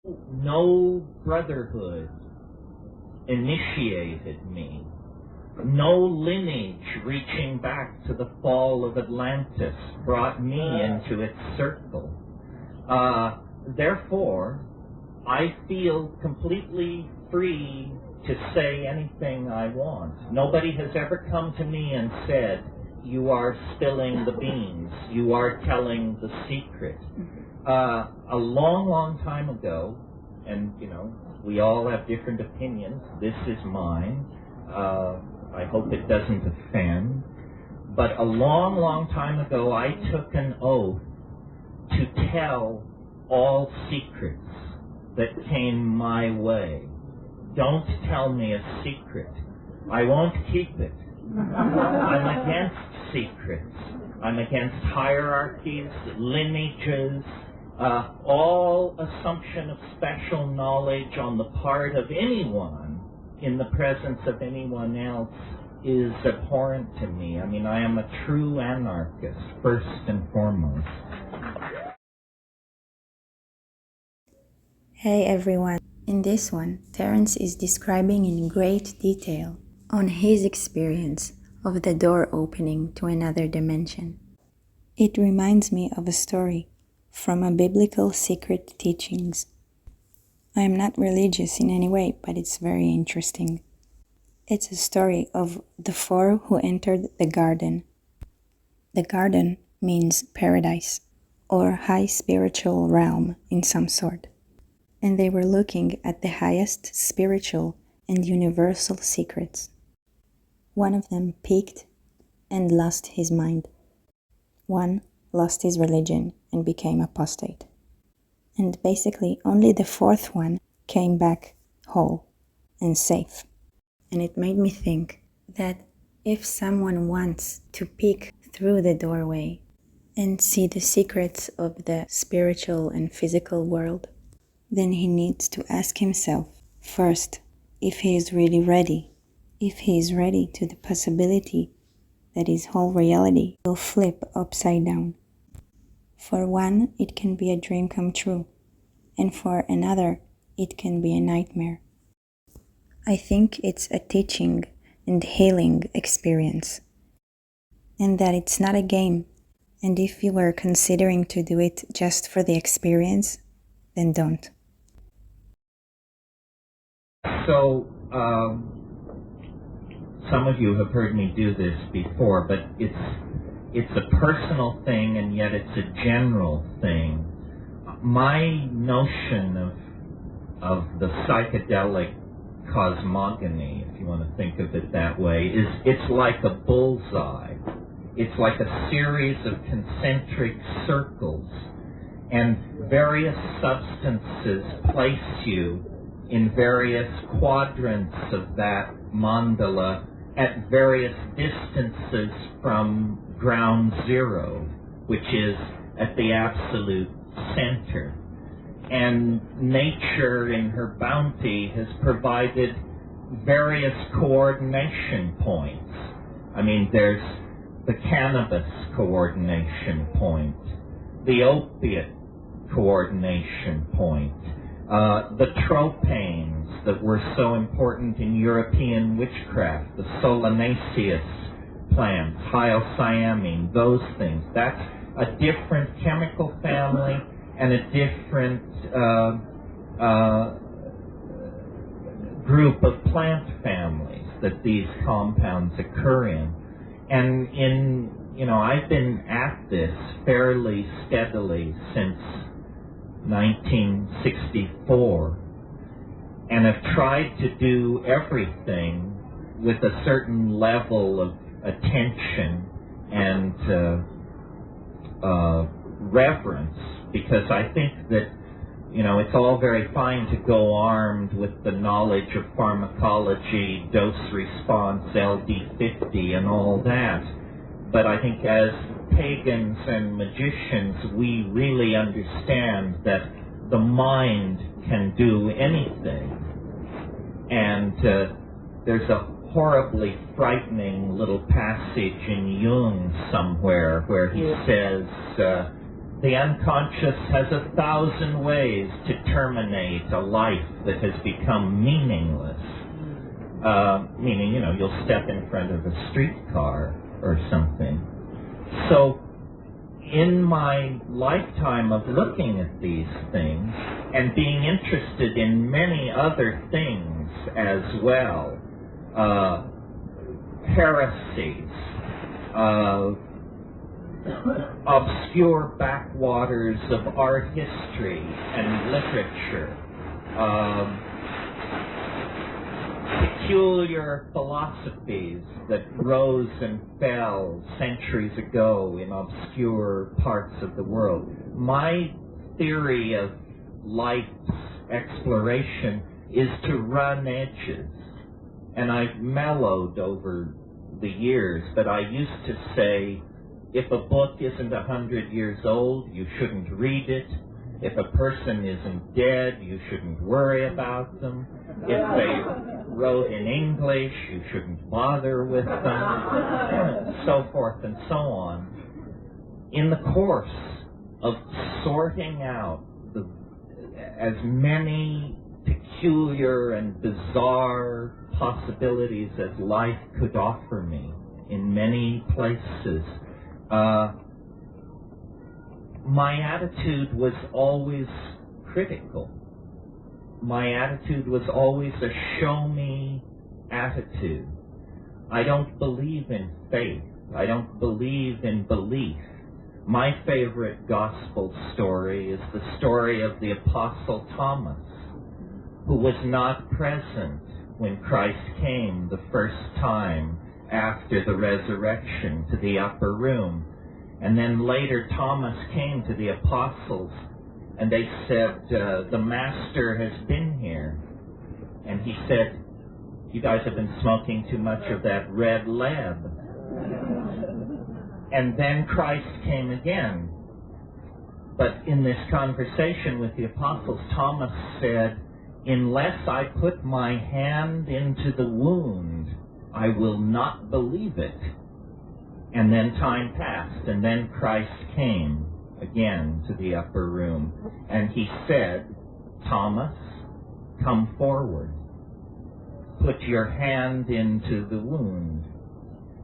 No brotherhood initiated me. No lineage reaching back to the fall of Atlantis brought me into its circle. Therefore, I feel completely free to say anything I want. Nobody has ever come to me and said, "You are spilling the beans, you are telling the secret." A long, long time ago, and we all have different opinions. This is mine. I hope it doesn't offend. But a long, long time ago, I took an oath to tell all secrets that came my way. Don't tell me a secret. I won't keep it. I'm against secrets. I'm against hierarchies, lineages, all assumption of special knowledge on the part of anyone in the presence of anyone else is abhorrent to me. I mean, I am a true anarchist, first and foremost. Hey everyone. In this one, Terence is describing in great detail on his experience of the door opening to another dimension. It reminds me of a story from a biblical secret teachings. I am not religious in any way, but it's very interesting. It's a story of the four who entered the garden. The garden means paradise, or high spiritual realm in some sort. And they were looking at the highest spiritual and universal secrets. One of them peaked and lost his mind. One lost his religion and became apostate. And basically only the fourth one came back whole and safe. And it made me think that if someone wants to peek through the doorway and see the secrets of the spiritual and physical world, then he needs to ask himself first if he is really ready, if he is ready to the possibility that his whole reality will flip upside down. For one, it can be a dream come true, and for another, it can be a nightmare. I think it's a teaching and healing experience, and that it's not a game, and if you were considering to do it just for the experience, then don't. So, some of you have heard me do this before, but it's a personal thing and yet it's a general thing. My notion of the psychedelic cosmogony, if you want to think of it that way, is it's like a bullseye. It's like a series of concentric circles, and various substances place you in various quadrants of that mandala at various distances from ground zero, which is at the absolute center. And nature, in her bounty, has provided various coordination points. I mean, there's the cannabis coordination point, the opiate coordination point, the tropanes that were so important in European witchcraft, the solanaceous plants, hyoscyamine, those things. That's a different chemical family and a different group of plant families that these compounds occur in. And I've been at this fairly steadily since 1964, and have tried to do everything with a certain level of attention and reverence, because I think that it's all very fine to go armed with the knowledge of pharmacology, dose response, LD50 and all that, but I think as pagans and magicians we really understand that the mind can do anything. And there's a horribly frightening little passage in Jung somewhere where he says the unconscious has 1,000 ways to terminate a life that has become meaningless. Meaning, you'll step in front of a streetcar or something. So, in my lifetime of looking at these things and being interested in many other things as well, heresies, obscure backwaters of art history and literature, peculiar philosophies that rose and fell centuries ago in obscure parts of the world. My theory of life's exploration is to run edges. And I've mellowed over the years, but I used to say, if a book isn't 100 years old, you shouldn't read it. If a person isn't dead, you shouldn't worry about them. If they wrote in English, you shouldn't bother with them, so forth and so on. In the course of sorting out as many peculiar and bizarre possibilities as life could offer me in many places, my attitude was always critical. My attitude was always a show-me attitude. I don't believe in faith. I don't believe in belief. My favorite gospel story is the story of the Apostle Thomas, who was not present when Christ came the first time after the resurrection to the upper room. And then later Thomas came to the apostles and they said, the Master has been here. And he said, you guys have been smoking too much of that red lead. And then Christ came again. But in this conversation with the apostles, Thomas said, unless I put my hand into the wound, I will not believe it. And then time passed, and then Christ came again to the upper room, and he said, Thomas, come forward. Put your hand into the wound.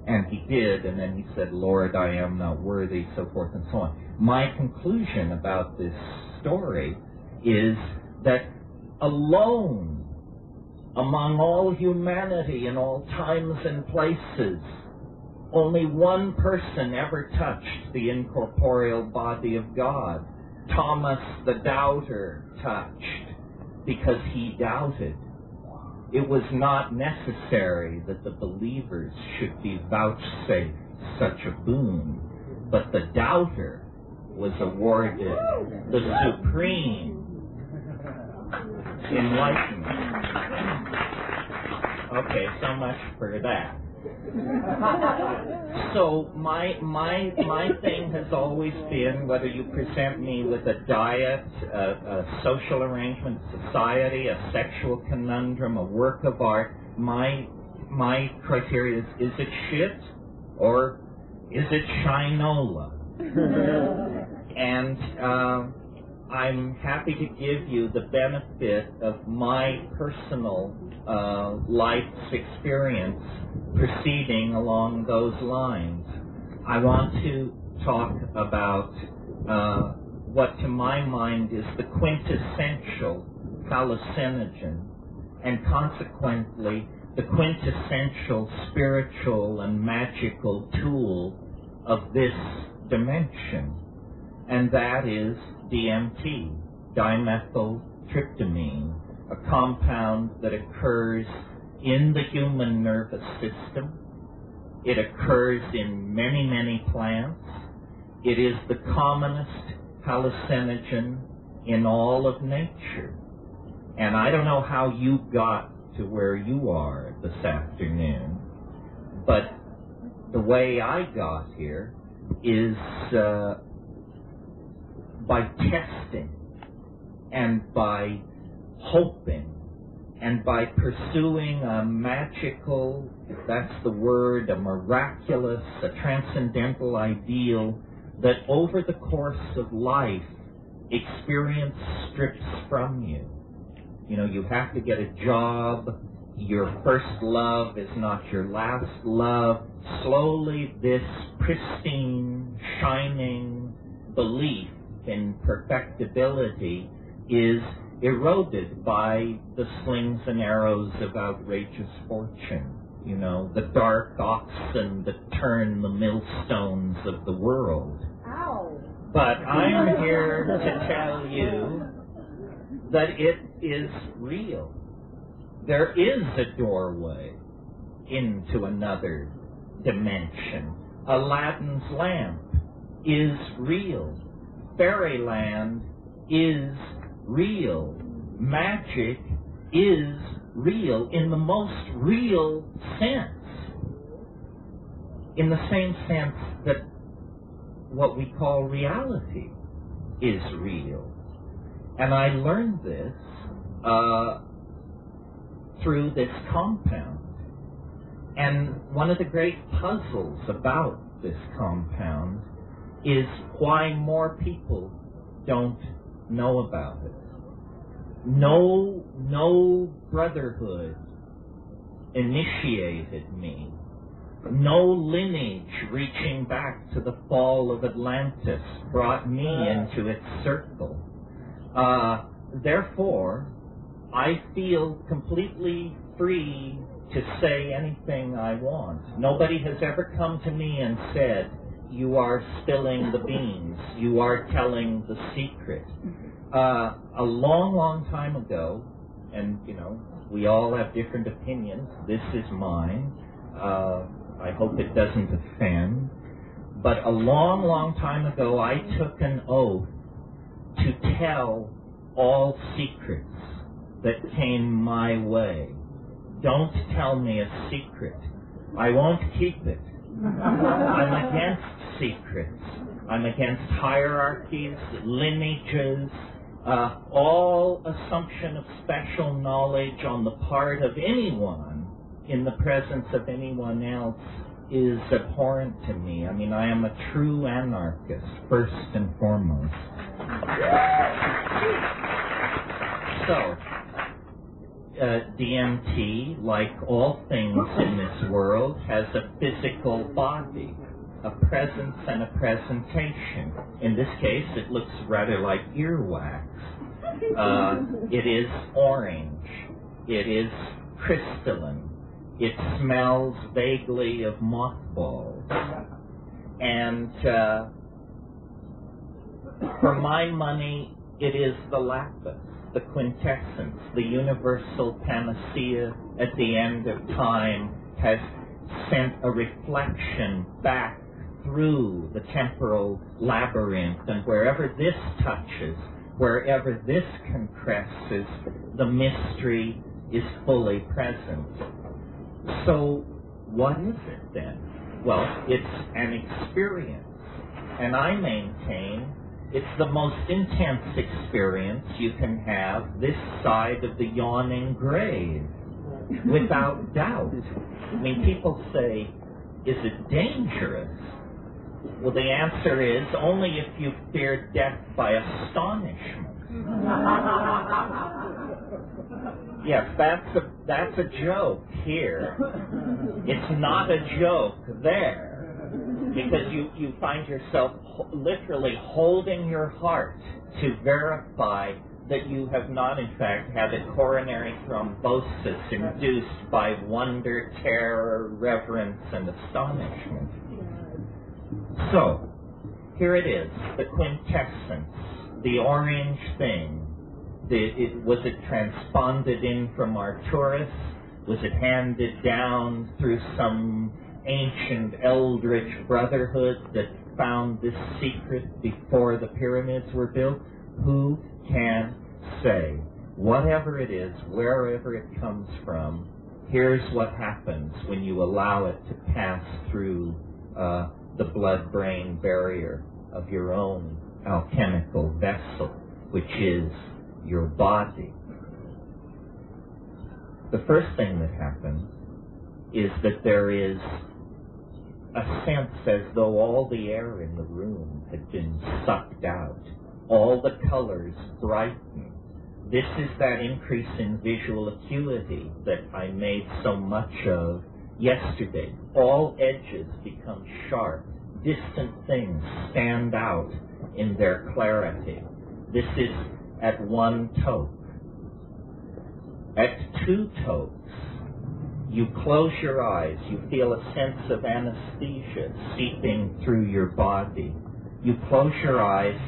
And he did, and then he said, Lord, I am not worthy, so forth and so on. My conclusion about this story is that alone among all humanity in all times and places, only one person ever touched the incorporeal body of God. Thomas the doubter touched because he doubted. It was not necessary that the believers should be vouchsafed such a boon, but the doubter was awarded the supreme enlightenment. Okay, so much for that. So my thing has always been, whether you present me with a diet, a social arrangement, society, a sexual conundrum, a work of art, my criteria is it shit or is it shinola? And I'm happy to give you the benefit of my personal life's experience proceeding along those lines. I want to talk about what to my mind is the quintessential hallucinogen, and consequently the quintessential spiritual and magical tool of this dimension, and that is DMT, dimethyltryptamine, a compound that occurs in the human nervous system. It occurs in many, many plants. It is the commonest hallucinogen in all of nature. And I don't know how you got to where you are this afternoon, but the way I got here is by testing and by hoping and by pursuing a magical, if that's the word, a miraculous, a transcendental ideal that over the course of life, experience strips from you. You know, you have to get a job. Your first love is not your last love. Slowly, this pristine, shining belief in perfectibility is eroded by the slings and arrows of outrageous fortune. You know, the dark oxen that turn the millstones of the world. Ow. But I'm here to tell you that it is real. There is a doorway into another dimension. Aladdin's lamp is real. Fairyland is real. Magic is real in the most real sense. In the same sense that what we call reality is real. And I learned this through this compound. And one of the great puzzles about this compound is why more people don't know about it. No brotherhood initiated me. No lineage reaching back to the fall of Atlantis brought me into its circle. Therefore, I feel completely free to say anything I want. Nobody has ever come to me and said, "You are spilling the beans. You are telling the secret." A long, long time ago, and, you know, we all have different opinions. This is mine. I hope it doesn't offend. But a long, long time ago, I took an oath to tell all secrets that came my way. Don't tell me a secret. I won't keep it. I'm against secrets. I'm against hierarchies, lineages, all assumption of special knowledge on the part of anyone in the presence of anyone else is abhorrent to me. I mean, I am a true anarchist, first and foremost. So, DMT, like all things in this world, has a physical body, a presence and a presentation. In this case, it looks rather like earwax. It is orange. It is crystalline. It smells vaguely of mothballs. And for my money, it is the lapis, the quintessence, the universal panacea at the end of time has sent a reflection back through the temporal labyrinth, and wherever this touches, wherever this compresses, the mystery is fully present. So what is it then? Well, it's an experience, and I maintain it's the most intense experience you can have this side of the yawning grave, without doubt. I mean, people say, is it dangerous? Well, the answer is only if you fear death by astonishment. Yes, that's a joke here. It's not a joke there, because you find yourself literally holding your heart to verify that you have not, in fact, had a coronary thrombosis induced by wonder, terror, reverence, and astonishment. So, here it is, the quintessence, the orange thing. Was it transponded in from Arcturus? Was it handed down through some ancient eldritch brotherhood that found this secret before the pyramids were built? Who can say? Whatever it is, wherever it comes from, here's what happens when you allow it to pass through the blood-brain barrier of your own alchemical vessel, which is your body. The first thing that happens is that there is a sense as though all the air in the room had been sucked out. All the colors brighten. This is that increase in visual acuity that I made so much of yesterday. All edges become sharp. Distant things stand out in their clarity. This is at one toke. At two tokes, you close your eyes. You feel a sense of anesthesia seeping through your body. You close your eyes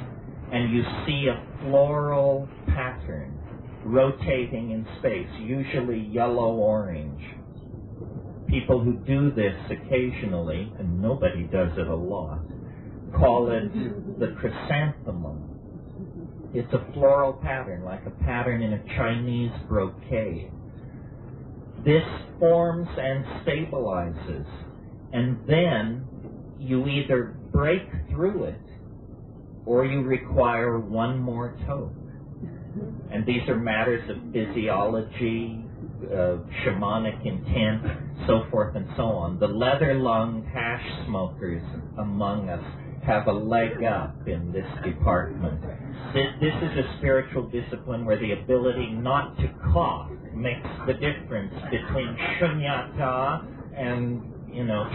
and you see a floral pattern rotating in space, usually yellow-orange. People who do this occasionally, and nobody does it a lot, call it the chrysanthemum. It's a floral pattern, like a pattern in a Chinese brocade. This forms and stabilizes, and then you either break through it or you require one more toke. And these are matters of physiology, shamanic intent, so forth and so on. The leather-lunged hash smokers among us have a leg up in this department. This is a spiritual discipline where the ability not to cough makes the difference between shunyata and,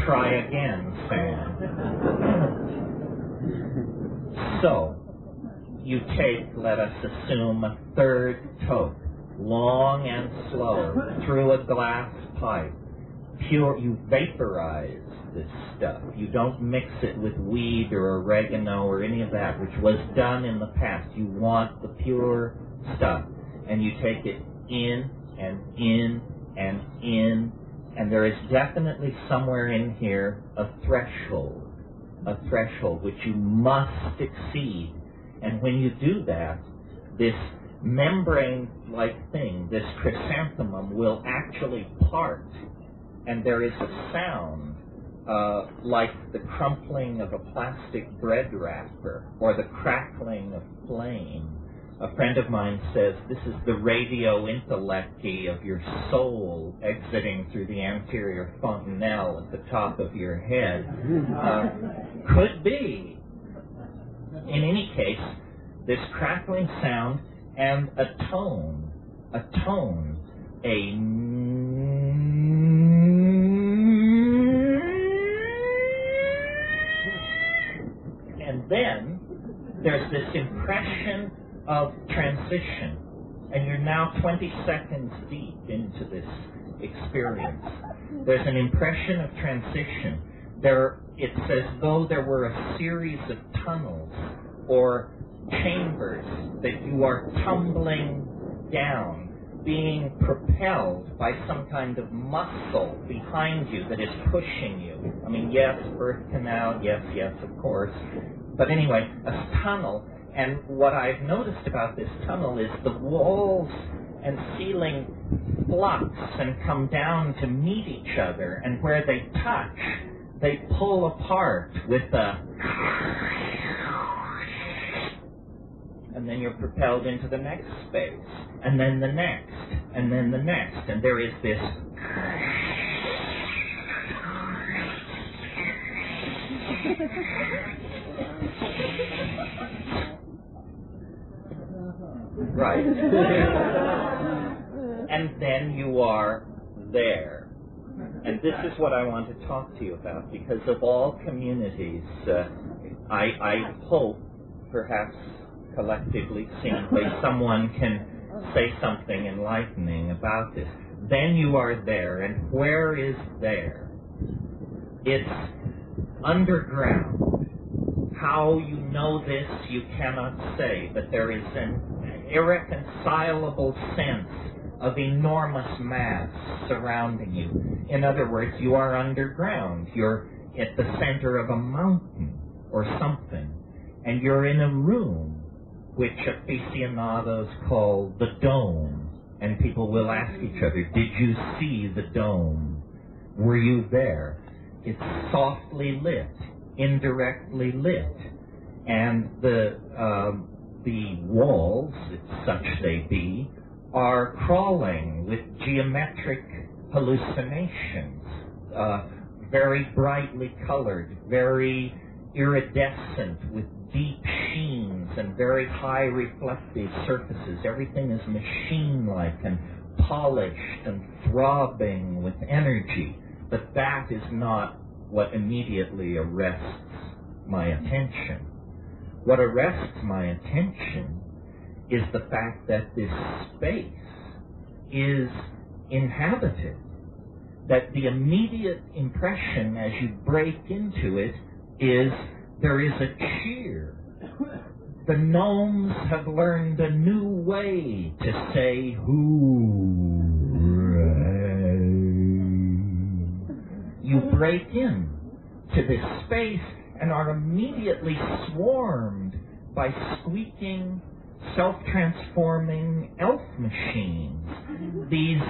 try again, Sam. So, you take, let us assume, a third toke, long and slow, through a glass pipe. Pure, you vaporize this stuff. You don't mix it with weed or oregano or any of that, which was done in the past. You want the pure stuff. And you take it in and in and in, and there is definitely somewhere in here a threshold which you must exceed. And when you do that, this membrane-like thing, this chrysanthemum, will actually part, and there is a sound like the crumpling of a plastic bread wrapper or the crackling of flame. A friend of mine says this is the radio intellecti of your soul exiting through the anterior fontanelle at the top of your head. Could be. In any case, this crackling sound and a tone, and then there's this impression of transition, and you're now 20 seconds deep into this experience. There's an impression of transition. It's as though there were a series of tunnels or chambers that you are tumbling down, being propelled by some kind of muscle behind you that is pushing you. I mean, yes, birth canal, yes, of course. But anyway, a tunnel. And what I've noticed about this tunnel is the walls and ceiling flux and come down to meet each other, and where they touch, they pull apart with a... And then you're propelled into the next space, and then the next, and then the next, and there is this... Right. And then you are there. And this is what I want to talk to you about, because of all communities, I hope, perhaps collectively, simply, someone can say something enlightening about this. Then you are there, and where is there? It's underground. How you know this, you cannot say, but there is an irreconcilable sense of enormous mass surrounding you. In other words, you are underground. You're at the center of a mountain or something, and you're in a room which aficionados call the dome, and people will ask each other, did you see the dome? Were you there? It's softly lit, indirectly lit, and the walls, such they be, are crawling with geometric hallucinations, very brightly colored, very iridescent with deep sheens and very high reflective surfaces. Everything is machine-like and polished and throbbing with energy. But that is not what immediately arrests my attention. What arrests my attention is the fact that this space is inhabited, that the immediate impression as you break into it is there is a cheer. The gnomes have learned a new way to say hooray. You break in to this space and are immediately swarmed by squeaking, self-transforming elf machines. These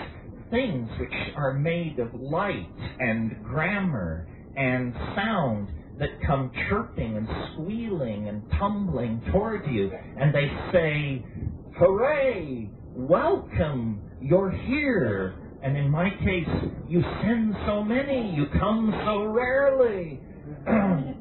things which are made of light and grammar and sound that come chirping and squealing and tumbling toward you, and they say, hooray, welcome, you're here. And in my case, you send so many, you come so rarely. and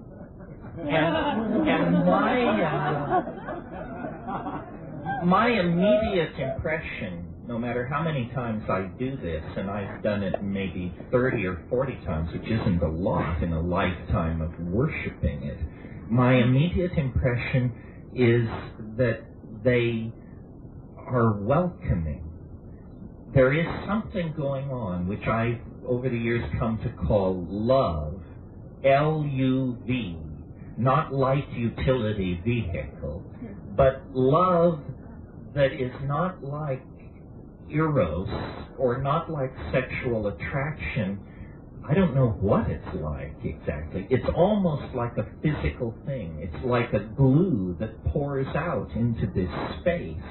my immediate impression, no matter how many times I do this, and I've done it maybe 30 or 40 times, which isn't a lot in a lifetime of worshiping it, my immediate impression is that they are welcoming. There is something going on which I've over the years come to call love, L-U-V, not light utility vehicle, but love that is not like eros or not like sexual attraction. I don't know what it's like exactly. It's almost like a physical thing. It's like a glue that pours out into this space.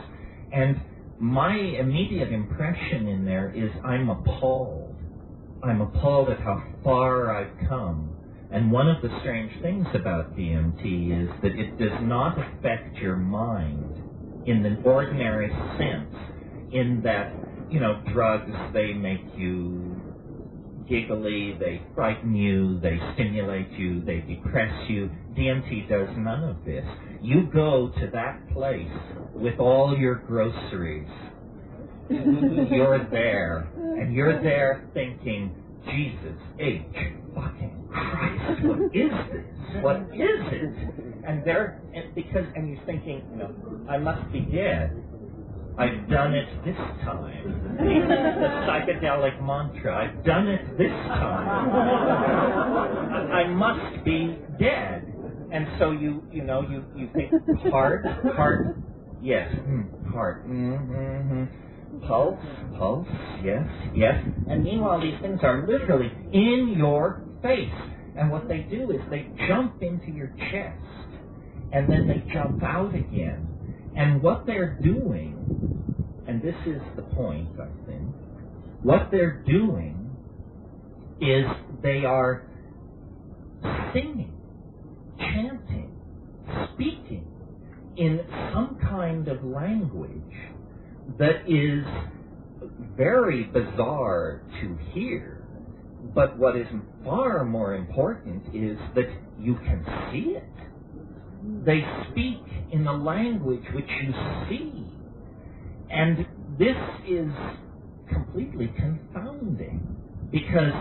And my immediate impression in there is I'm appalled. I'm appalled at how far I've come. And one of the strange things about DMT is that it does not affect your mind in the ordinary sense, in that, drugs, they make you giggly, they frighten you, they stimulate you, they depress you. DMT does none of this. You go to that place with all your groceries. You're there, and you're there thinking, Jesus H. fucking Christ, what is this? What is it? And you're thinking, I must be dead. I've done it this time. The psychedelic mantra, I've done it this time. I must be dead. And so you think heart, yes, heart, pulse, yes. And meanwhile, these things are literally in your face. And what they do is they jump into your chest, and then they jump out again. And what they're doing, and this is the point, I think, what they're doing is they are singing, chanting, speaking in some kind of language that is very bizarre to hear. But what is far more important is that you can see it. They speak in a language which you see. And this is completely confounding, because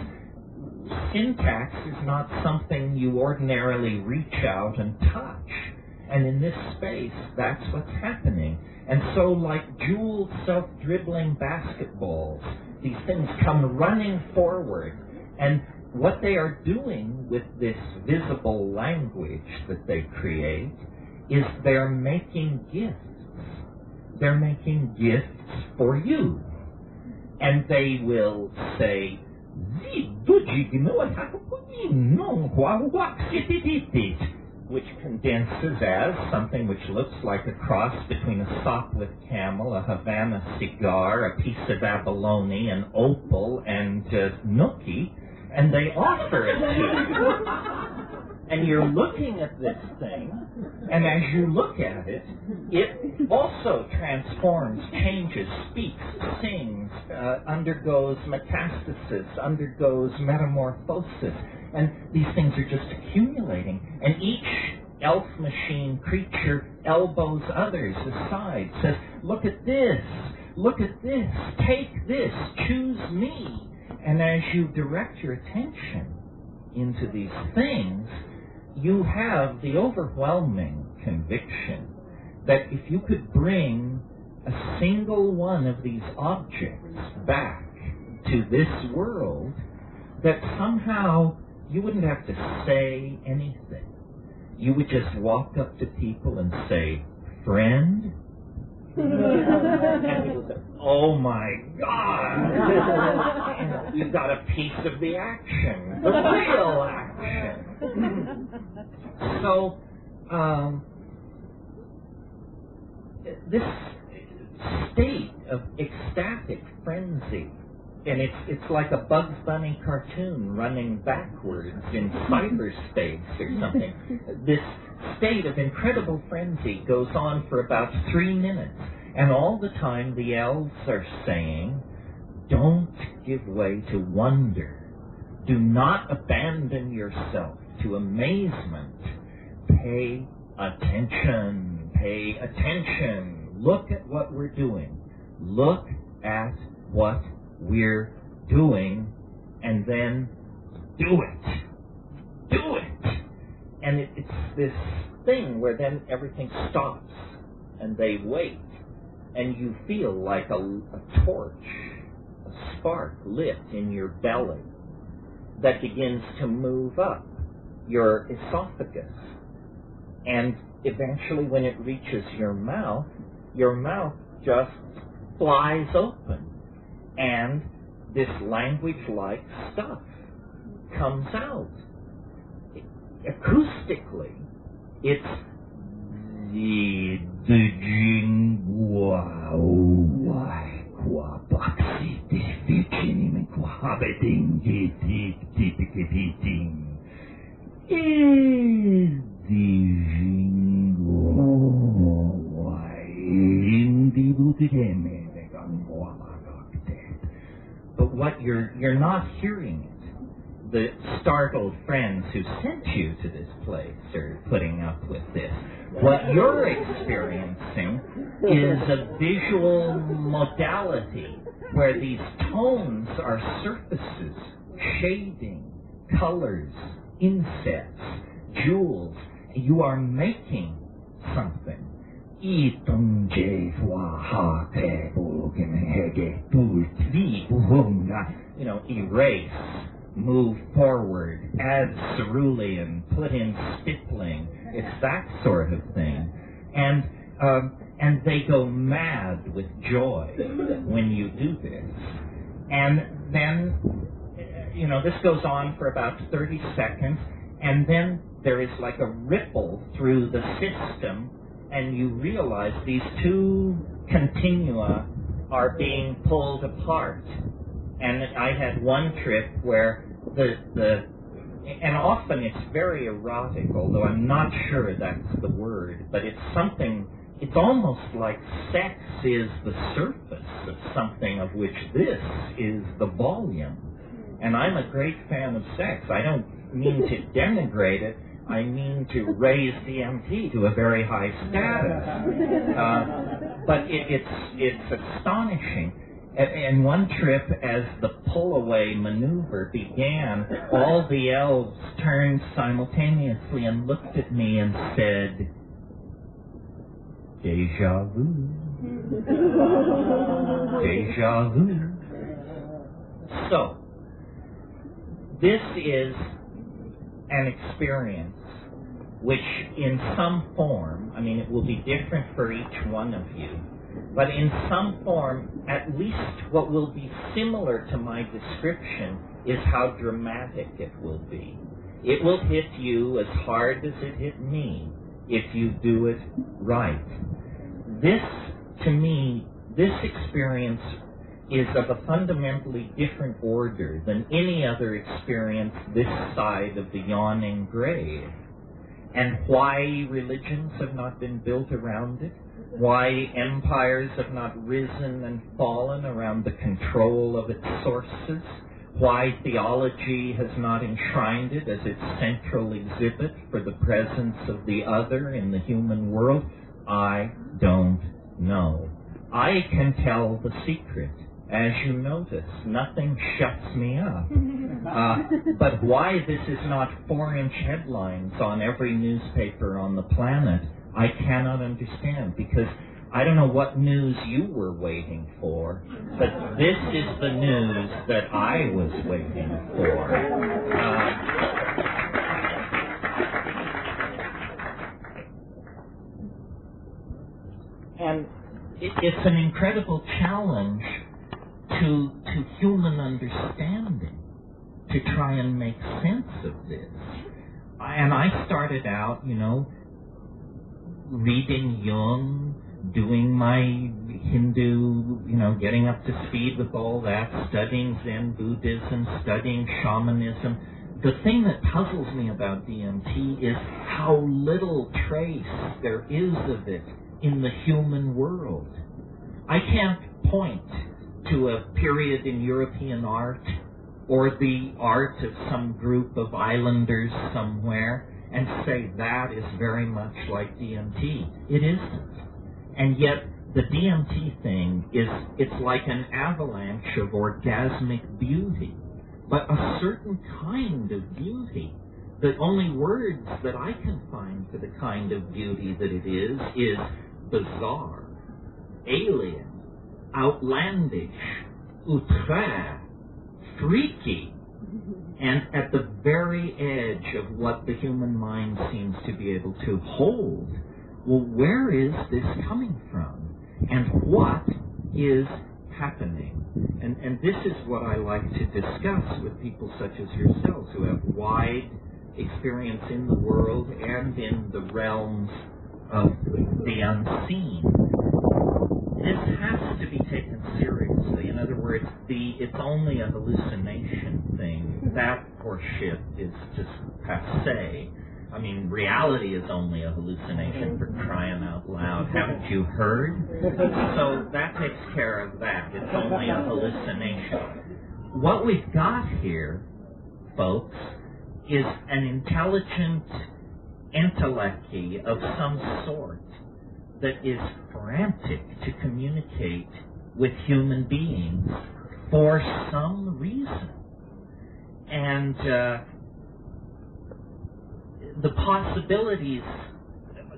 syntax is not something you ordinarily reach out and touch. And in this space, that's what's happening. And so, like jeweled, self-dribbling basketballs, these things come running forward. And what they are doing with this visible language that they create is they're making gifts. They're making gifts for you. And they will say, which condenses as something which looks like a cross between a soplit camel, a Havana cigar, a piece of abalone, an opal, and nookie, and they offer it to you. And you're looking at this thing, and as you look at it, it also transforms, changes, speaks, sings, undergoes metastasis, undergoes metamorphosis. and these things are just accumulating. And each elf machine creature elbows others aside, says, look at this, take this, choose me. And as you direct your attention into these things, you have the overwhelming conviction that if you could bring a single one of these objects back to this world, that somehow you wouldn't have to say anything. You would just walk up to people and say, friend? And people say, oh my God! We've got a piece of the action, the real action. So, this state of ecstatic frenzy, and it's like a Bugs Bunny cartoon running backwards in cyberspace or something. This state of incredible frenzy goes on for about 3 minutes, and all the time the elves are saying, don't give way to wonder. Do not abandon yourself to amazement. Pay attention. Pay attention. Look at what we're doing. Look at what we're doing, and then do it. Do it. And it's this thing where then everything stops, and they wait, and you feel like a torch, a spark lit in your belly that begins to move up your esophagus. And eventually when it reaches your mouth just flies open. And this language-like stuff comes out. Acoustically, it's the but what you're not hearing it. The startled friends who sent you to this place are putting up with this. What you're experiencing is a visual modality where these tones are surfaces, shading, colors, insets, jewels. You are making something. Erase, move forward, add cerulean, put in stippling. It's that sort of thing. And they go mad with joy when you do this. And then, this goes on for about 30 seconds, and then there is like a ripple through the system, and you realize these two continua are being pulled apart. And I had one trip where and often it's very erotic, although I'm not sure that's the word, but it's almost like sex is the surface of something of which this is the volume. And I'm a great fan of sex. I don't mean to denigrate it. I mean to raise DMT to a very high status. But it's astonishing. And one trip, as the pull-away maneuver began, all the elves turned simultaneously and looked at me and said, "Deja vu. Deja vu." So, this is an experience which in some form, it will be different for each one of you, but in some form, at least what will be similar to my description is how dramatic it will be. It will hit you as hard as it hit me if you do it right. This, to me, this experience is of a fundamentally different order than any other experience this side of the yawning grave. And why religions have not been built around it, why empires have not risen and fallen around the control of its sources, why theology has not enshrined it as its central exhibit for the presence of the other in the human world, I don't know. I can tell the secret. As you notice, nothing shuts me up. But why this is not 4-inch headlines on every newspaper on the planet, I cannot understand, because I don't know what news you were waiting for, but this is the news that I was waiting for. And it's an incredible challenge to human understanding to try and make sense of this. And I started out, reading Jung, doing my Hindu, getting up to speed with all that, studying Zen Buddhism, studying shamanism. The thing that puzzles me about DMT is how little trace there is of it in the human world. I can't point to a period in European art or the art of some group of islanders somewhere and say that is very much like DMT. It isn't. And yet the DMT thing it's like an avalanche of orgasmic beauty, but a certain kind of beauty that only words that I can find for the kind of beauty that it is bizarre, alien, outlandish, outre, freaky, and at the very edge of what the human mind seems to be able to hold. Well, where is this coming from? And what is happening? And this is what I like to discuss with people such as yourselves who have wide experience in the world and in the realms of the unseen. This has to be taken seriously. In other words, it's only a hallucination thing. That horseshit is just passé. I mean, reality is only a hallucination, for crying out loud. Haven't you heard? So that takes care of that. It's only a hallucination. What we've got here, folks, is an intelligent intellect of some sort that is frantic to communicate with human beings for some reason. And the possibilities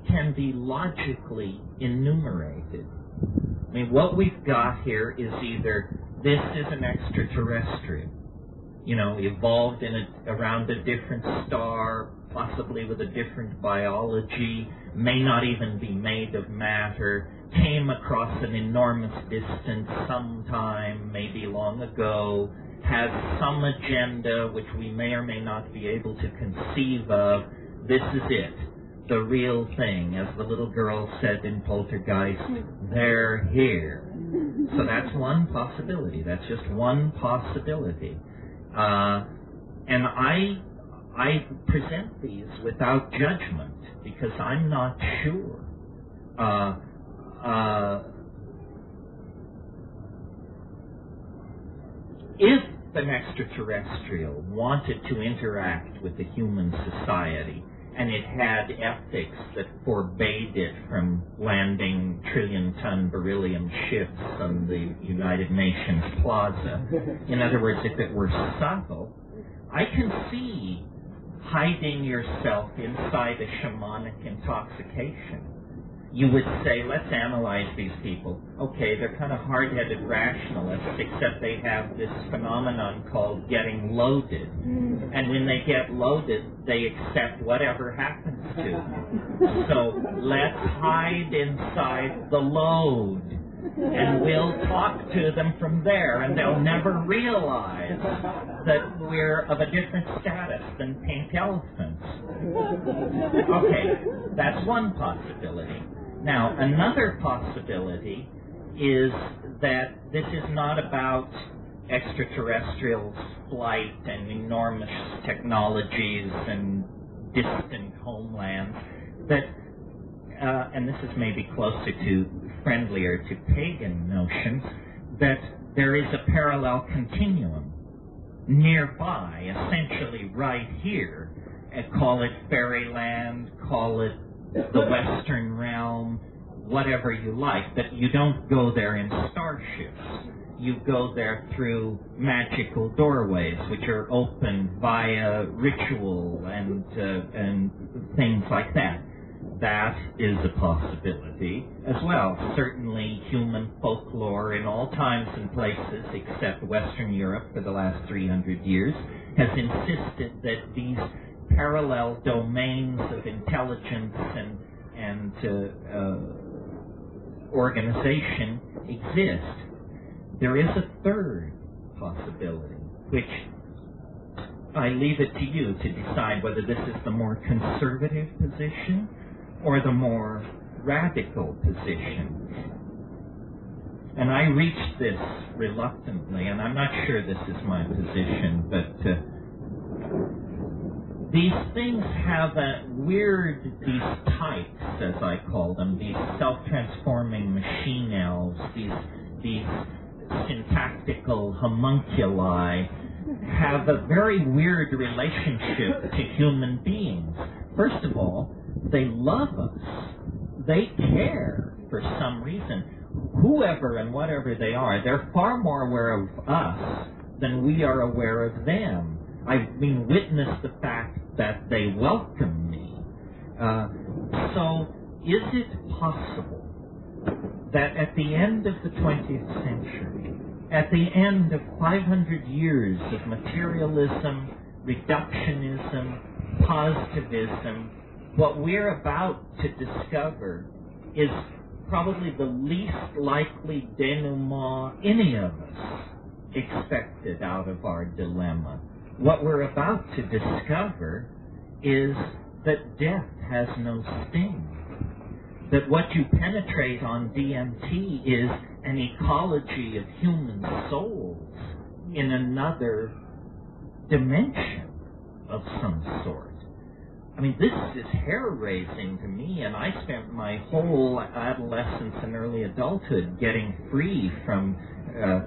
can be logically enumerated. I mean, what we've got here is either this is an extraterrestrial, evolved around a different star, possibly with a different biology, may not even be made of matter, came across an enormous distance sometime, maybe long ago, has some agenda which we may or may not be able to conceive of. This is it, the real thing. As the little girl said in Poltergeist, they're here. So that's one possibility. That's just one possibility. And I present these without judgment because I'm not sure. If an extraterrestrial wanted to interact with the human society and it had ethics that forbade it from landing trillion-ton beryllium ships on the United Nations Plaza, in other words, if it were subtle, I can see hiding yourself inside a shamanic intoxication. You would say, let's analyze these people. Okay, they're kind of hard-headed rationalists, except they have this phenomenon called getting loaded. And when they get loaded, they accept whatever happens to them. So let's hide inside the load, and we'll talk to them from there, and they'll never realize that we're of a different status than pink elephants. Okay, that's one possibility. Now, another possibility is that this is not about extraterrestrial flight and enormous technologies and distant homelands, that, and this is maybe closer to, friendlier to pagan notions, that there is a parallel continuum nearby, essentially right here. Call it fairyland, call it the Western realm, whatever you like, but you don't go there in starships. You go there through magical doorways, which are opened via ritual and things like that. That is a possibility as well. Certainly human folklore in all times and places, except Western Europe for the last 300 years, has insisted that these parallel domains of intelligence and organization exist. There is a third possibility, which I leave it to you to decide whether this is the more conservative position or the more radical position. And I reached this reluctantly, and I'm not sure this is my position, but these things have these types, as I call them, these self-transforming machine elves, these syntactical homunculi, have a very weird relationship to human beings. First of all, they love us. They care for some reason. Whoever and whatever they are, they're far more aware of us than we are aware of them. I've been witness the fact that they welcome me. So is it possible that at the end of the 20th century, at the end of 500 years of materialism, reductionism, positivism, what we're about to discover is probably the least likely denouement any of us expected out of our dilemma. What we're about to discover is that death has no sting. That what you penetrate on DMT is an ecology of human souls in another dimension of some sort. I mean, this is hair-raising to me, and I spent my whole adolescence and early adulthood getting free from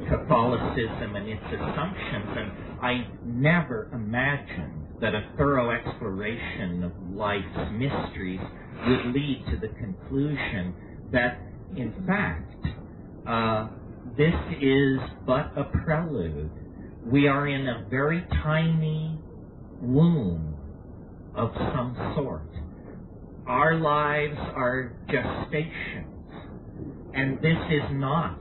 Catholicism and its assumptions, and I never imagined that a thorough exploration of life's mysteries would lead to the conclusion that, in fact, this is but a prelude. We are in a very tiny womb of some sort. Our lives are gestations, and this is not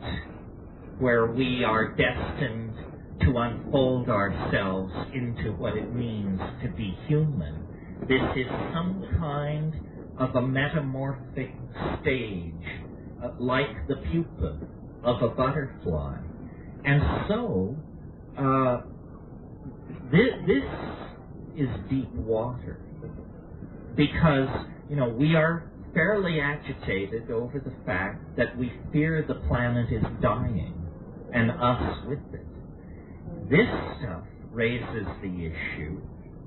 where we are destined to unfold ourselves into what it means to be human. This is some kind of a metamorphic stage, like the pupa of a butterfly. And so, this is deep water, because, we are fairly agitated over the fact that we fear the planet is dying, and us with it. This stuff raises the issue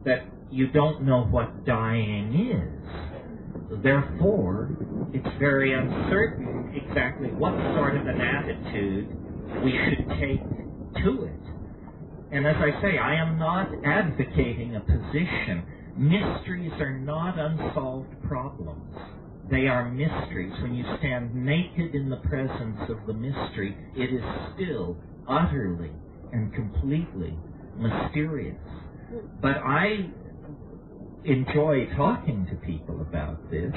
that you don't know what dying is. Therefore, it's very uncertain exactly what sort of an attitude we should take to it. And as I say, I am not advocating a position. Mysteries are not unsolved problems. They are mysteries. When you stand naked in the presence of the mystery, it is still utterly and completely mysterious. But I enjoy talking to people about this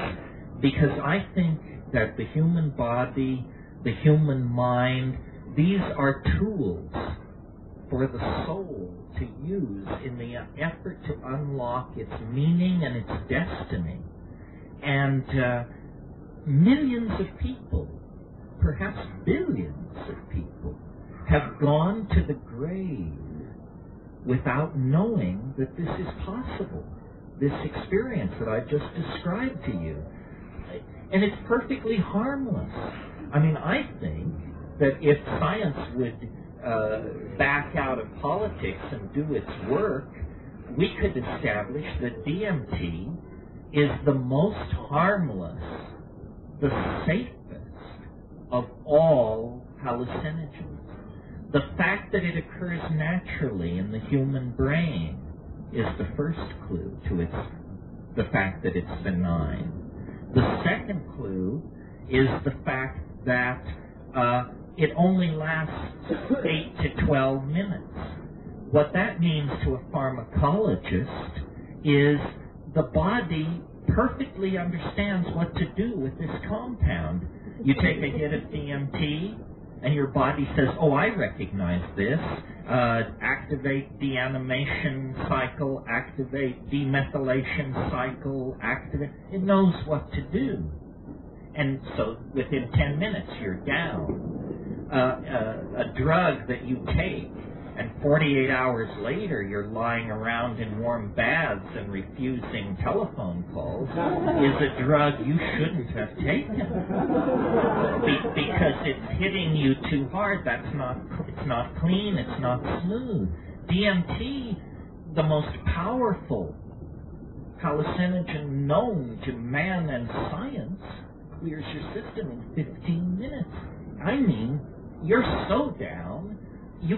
because I think that the human body, the human mind, these are tools for the soul to use in the effort to unlock its meaning and its destiny. And millions of people, perhaps billions of people, have gone to the grave without knowing that this is possible, this experience that I just described to you. And it's perfectly harmless. I mean, I think that if science would back out of politics and do its work, we could establish that DMT is the most harmless, the safest of all hallucinogens. The fact that it occurs naturally in the human brain is the first clue to the fact that it's benign. The second clue is the fact that it only lasts 8 to 12 minutes. What that means to a pharmacologist is the body perfectly understands what to do with this compound. You take a hit of DMT, and your body says, oh, I recognize this. Activate deamination cycle, activate demethylation cycle, activate. It knows what to do. And so within 10 minutes, you're down. A drug that you take, and 48 hours later, you're lying around in warm baths and refusing telephone calls, is a drug you shouldn't have taken. Because it's hitting you too hard. It's not clean, it's not smooth. DMT, the most powerful hallucinogen known to man and science, clears your system in 15 minutes. I mean, you're so down, you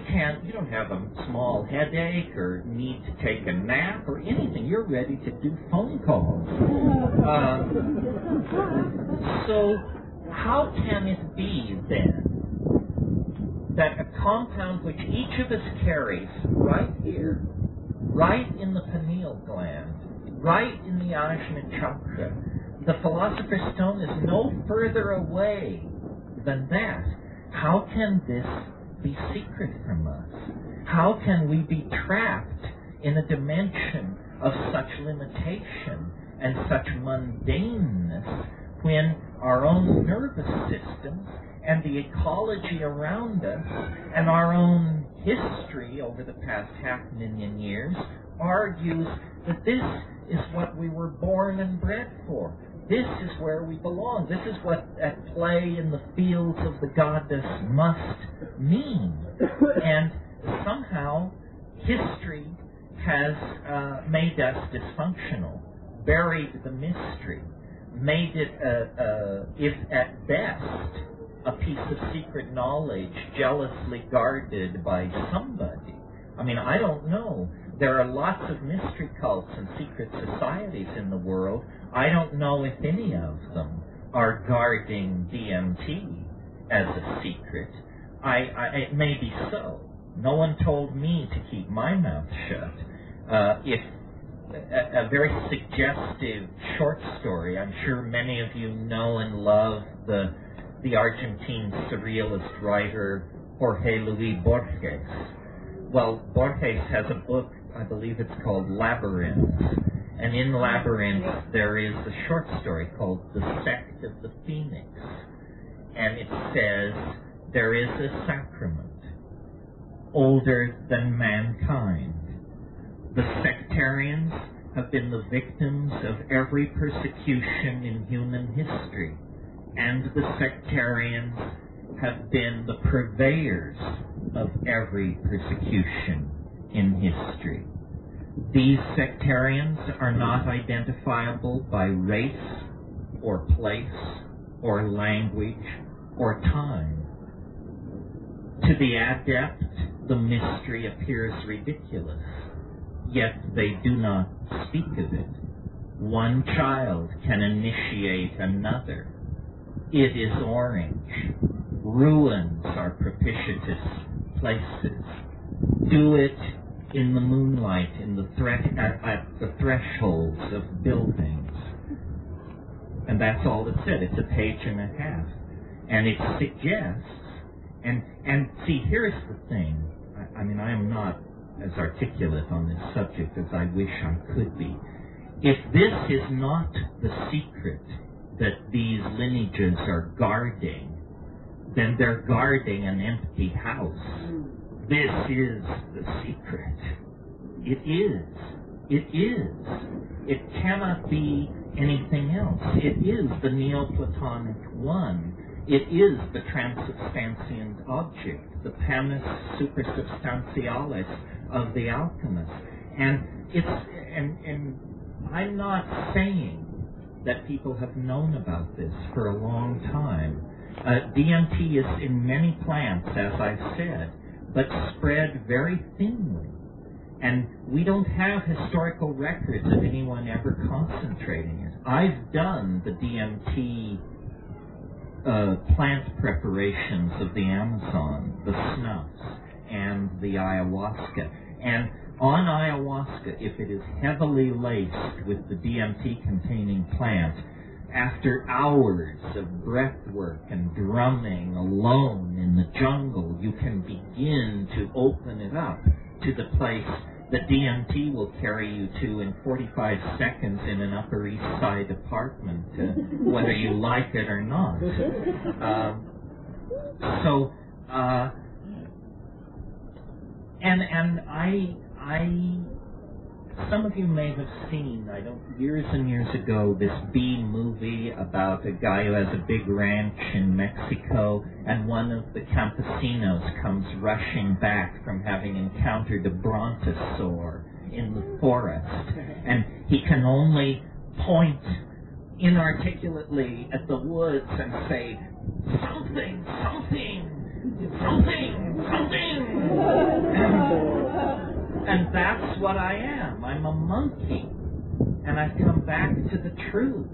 don't have a small headache or need to take a nap or anything. You're ready to do phone calls. So how can it be then that a compound which each of us carries right here, right in the pineal gland, right in the Ajna chakra, the Philosopher's Stone is no further away than that. How can this be secret from us? How can we be trapped in a dimension of such limitation and such mundaneness when our own nervous systems and the ecology around us and our own history over the past 500,000 years argues that this is what we were born and bred for? This is where we belong. This is what at play in the fields of the goddess must mean. And somehow history has made us dysfunctional, buried the mystery, made it, if at best, a piece of secret knowledge jealously guarded by somebody. I mean, I don't know. There are lots of mystery cults and secret societies in the world. I don't know if any of them are guarding DMT as a secret. It may be so. No one told me to keep my mouth shut. If a very suggestive short story, I'm sure many of you know and love the Argentine surrealist writer Jorge Luis Borges. Well, Borges has a book, I believe it's called Labyrinth. And in Labyrinth, there is a short story called The Sect of the Phoenix. And it says, there is a sacrament older than mankind. The sectarians have been the victims of every persecution in human history. And the sectarians have been the purveyors of every persecution in history. These sectarians are not identifiable by race or place or language or time. To the adept, the mystery appears ridiculous, yet they do not speak of it. One child can initiate another. It is orange. Ruins are propitious places. Do it in the moonlight, in the at the thresholds of buildings. And that's all it said. It's a page and a half. And it suggests, and see, here's the thing. I mean, I am not as articulate on this subject as I wish I could be. If this is not the secret that these lineages are guarding, then they're guarding an empty house. This is the secret. It is. It is. It cannot be anything else. It is the Neoplatonic one. It is the transubstantiant object, the panis supersubstantialis of the alchemist. And I'm not saying that people have known about this for a long time. DMT is in many plants, as I've said, but spread very thinly. And we don't have historical records of anyone ever concentrating it. I've done the DMT plant preparations of the Amazon, the snuffs, and the ayahuasca. And on ayahuasca, if it is heavily laced with the DMT-containing plant, after hours of breath work and drumming alone in the jungle, you can begin to open it up to the place that DMT will carry you to in 45 seconds in an Upper East Side apartment, whether you like it or not. And I some of you may have seen, years and years ago, this B movie about a guy who has a big ranch in Mexico, and one of the campesinos comes rushing back from having encountered a brontosaur in the forest, and he can only point inarticulately at the woods and say, something, something, something, something. And that's what I am. I'm a monkey. And I've come back to the truth.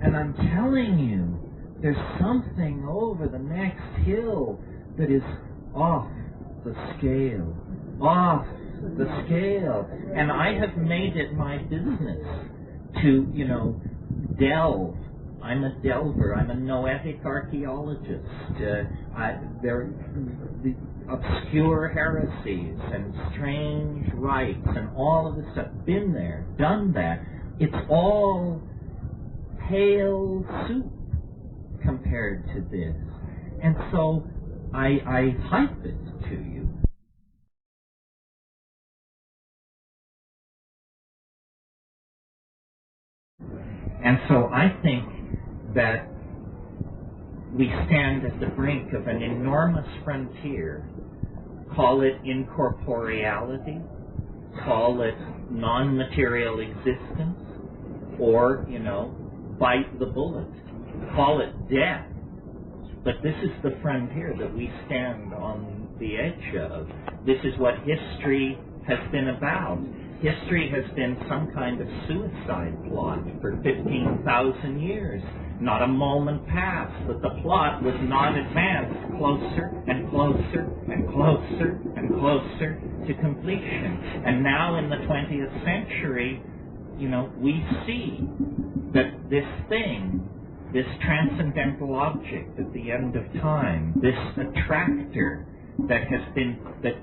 And I'm telling you, there's something over the next hill that is off the scale. Off the scale. And I have made it my business to, delve. I'm a delver. I'm a noetic archaeologist. The obscure heresies and strange rites and all of this stuff. Been there, done that. It's all pale soup compared to this. And so I hype it to you. And so I think that we stand at the brink of an enormous frontier. Call it incorporeality, call it non-material existence, or, bite the bullet. Call it death. But this is the frontier that we stand on the edge of. This is what history has been about. History has been some kind of suicide plot for 15,000 years. Not a moment passed that the plot was not advanced closer and closer and closer and closer to completion. And now in the 20th century, we see that this thing, this transcendental object at the end of time, this attractor that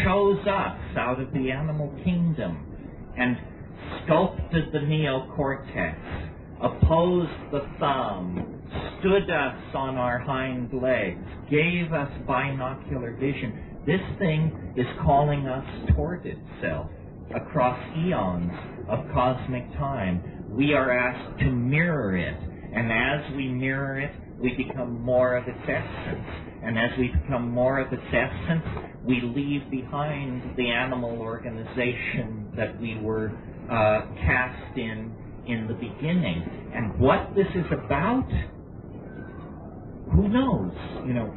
chose us out of the animal kingdom and sculpted the neocortex, opposed the thumb, stood us on our hind legs, gave us binocular vision. This thing is calling us toward itself across eons of cosmic time. We are asked to mirror it, and as we mirror it, we become more of its essence. And as we become more of its essence, we leave behind the animal organization that we were cast in the beginning. And what this is about, who knows?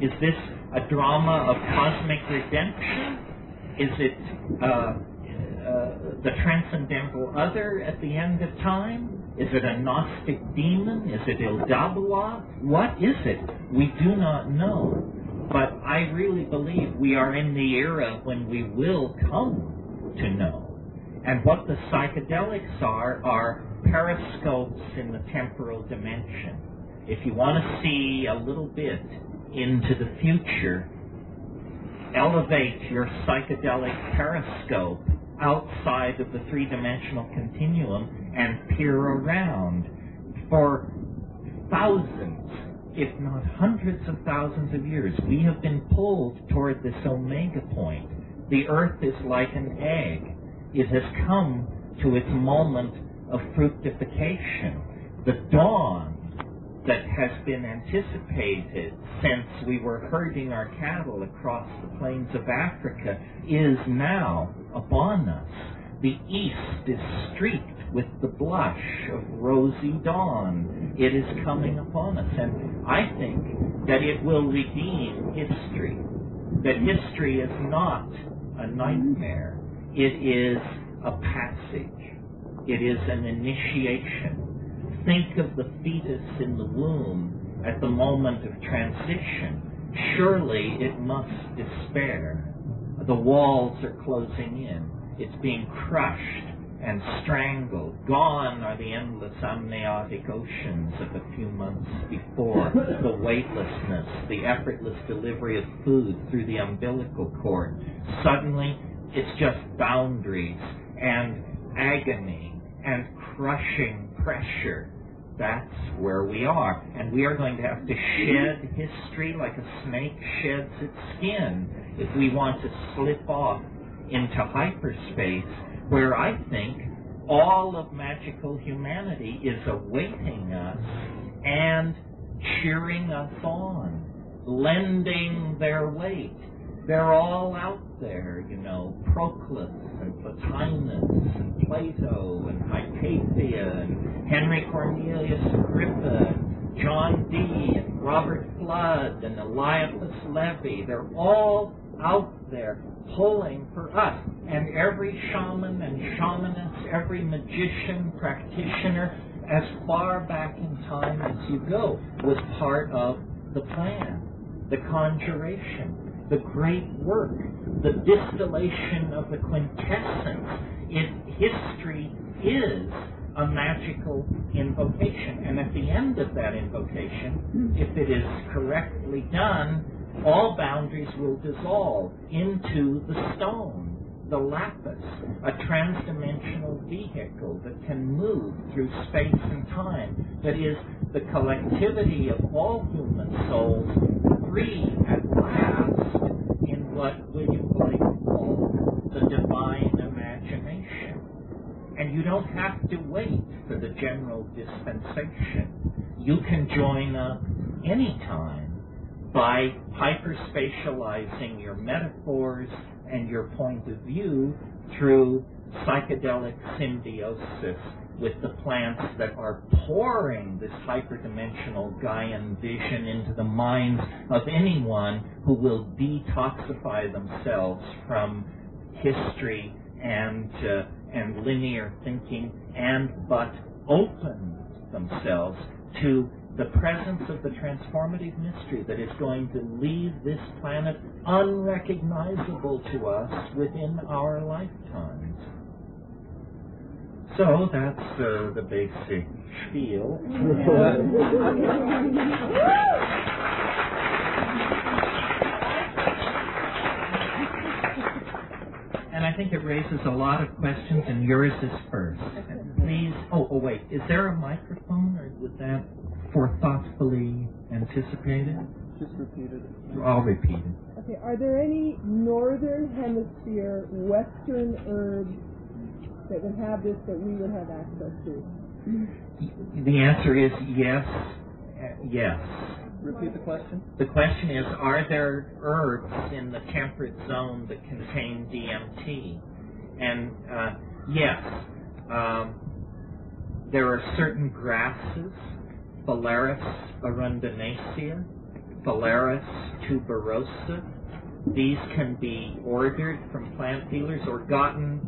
Is this a drama of cosmic redemption? Is it the transcendental other at the end of time? Is it a Gnostic demon? Is it Ildabla? What is it? We do not know. But I really believe we are in the era when we will come to know. And what the psychedelics are periscopes in the temporal dimension. If you want to see a little bit into the future, elevate your psychedelic periscope outside of the three-dimensional continuum and peer around. For thousands, if not hundreds of thousands of years, we have been pulled toward this omega point. The Earth is like an egg. It has come to its moment of fructification. The dawn that has been anticipated since we were herding our cattle across the plains of Africa is now upon us. The east is streaked with the blush of rosy dawn. It is coming upon us, and I think that it will redeem history. that history is not a nightmare. It is a passage. It is an initiation. Think of the fetus in the womb at the moment of transition. Surely it must despair. The walls are closing in. It's being crushed and strangled. Gone are the endless amniotic oceans of a few months before, the weightlessness, the effortless delivery of food through the umbilical cord. Suddenly, it's just boundaries and agony and crushing pressure. That's where we are. And we are going to have to shed history like a snake sheds its skin if we want to slip off into hyperspace, where I think all of magical humanity is awaiting us and cheering us on, lending their weight. They're all out there, Proclus and Plotinus and Plato and Hypatia and Henry Cornelius Agrippa and John Dee and Robert Flood and Elias Levy. They're all out there pulling for us. And every shaman and shamaness, every magician, practitioner, as far back in time as you go, was part of the plan, the conjuration, the great work, the distillation of the quintessence. History is a magical invocation. And at the end of that invocation, if it is correctly done, all boundaries will dissolve into the stone, the lapis, a transdimensional vehicle that can move through space and time, that is the collectivity of all human souls, free at last in what William Blake called the divine imagination. And you don't have to wait for the general dispensation. You can join up anytime by hyperspatializing your metaphors and your point of view through psychedelic symbiosis with the plants that are pouring this hyperdimensional Gaian vision into the minds of anyone who will detoxify themselves from history and linear thinking and but open themselves to the presence of the transformative mystery that is going to leave this planet unrecognizable to us within our lifetimes. So that's the basic spiel. And I think it raises a lot of questions, and yours is first. Please, wait, is there a microphone, or would that thoughtfully anticipated? Just repeat it. I'll repeat it. Okay, are there any northern hemisphere Western herbs that would have this that we would have access to? The answer is yes. Yes. Repeat the question. The question is, are there herbs in the temperate zone that contain DMT? And yes. There are certain grasses, Phalaris arundinacea, Phalaris tuberosa. These can be ordered from plant dealers or gotten,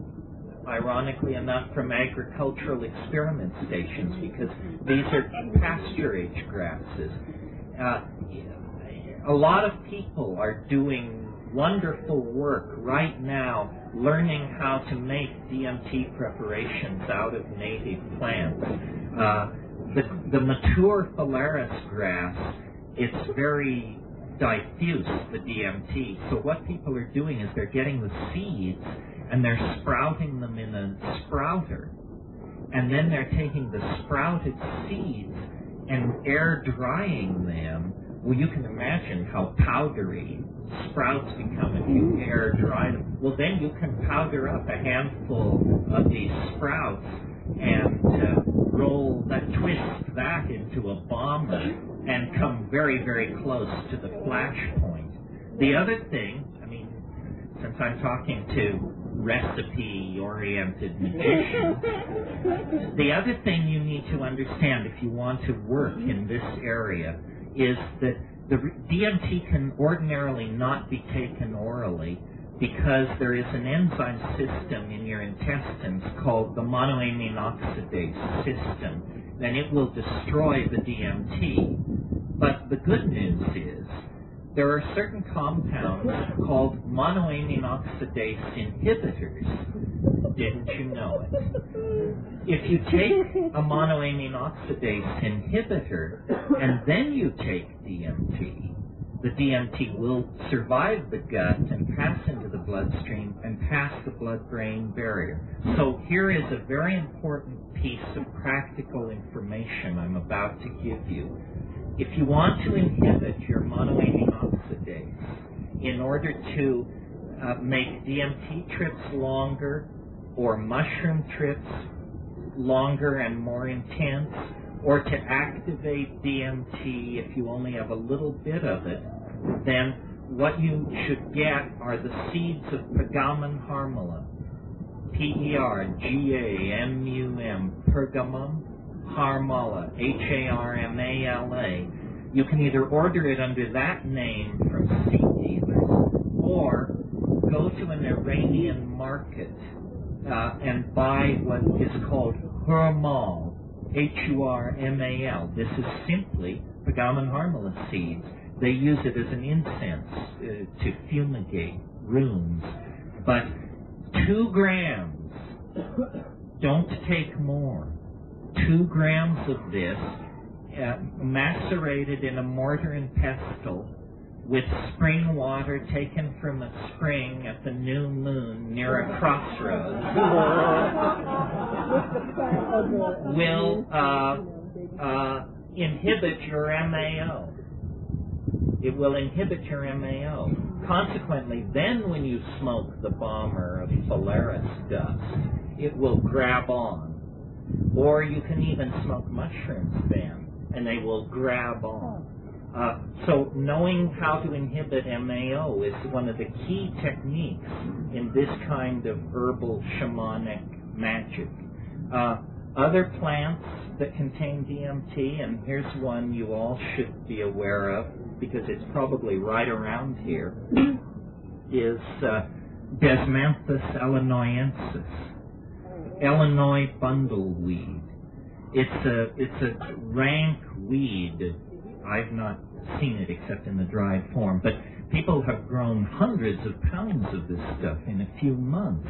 ironically enough, from agricultural experiment stations, because these are pasturage grasses. A lot of people are doing wonderful work right now learning how to make DMT preparations out of native plants. The mature Phalaris grass, it's very diffuse, the DMT. So what people are doing is they're getting the seeds and they're sprouting them in a sprouter. And then they're taking the sprouted seeds and air drying them. Well, you can imagine how powdery sprouts become if you air dry them. Well, then you can powder up a handful of these sprouts and twist that into a bomb and come very, very close to the flash point. The other thing, since I'm talking to recipe-oriented magicians, the other thing you need to understand if you want to work in this area is that DMT can ordinarily not be taken orally because there is an enzyme system in your intestines called the monoamine oxidase system, and it will destroy the DMT. But the good news is there are certain compounds called monoamine oxidase inhibitors. Didn't you know it? If you take a monoamine oxidase inhibitor and then you take DMT, the DMT will survive the gut and pass into the bloodstream and pass the blood-brain barrier. So here is a very important piece of practical information I'm about to give you. If you want to inhibit your monoamine oxidase in order to make DMT trips longer or mushroom trips longer and more intense, or to activate DMT if you only have a little bit of it, then what you should get are the seeds of Pergamum harmala. P-E-R-G-A-M-U-M, Pergamum harmala, H-A-R-M-A-L-A. You can either order it under that name from seed dealers, or go to an Iranian market and buy what is called Hurmal, H-U-R-M-A-L. This is simply Pergamum harmala seeds. They use it as an incense to fumigate rooms. But 2 grams, don't take more. 2 grams of this, macerated in a mortar and pestle with spring water taken from a spring at the new moon near a crossroads, will inhibit your MAO. It will inhibit your MAO. Consequently, then when you smoke the bomber of Polaris dust, it will grab on. Or you can even smoke mushrooms then, and they will grab on. So knowing how to inhibit MAO is one of the key techniques in this kind of herbal shamanic magic. Other plants that contain DMT, and here's one you all should be aware of because it's probably right around here, is Desmanthus illinoisensis, Illinois bundleweed. It's a rank weed. I've not seen it except in the dried form, but people have grown hundreds of pounds of this stuff in a few months,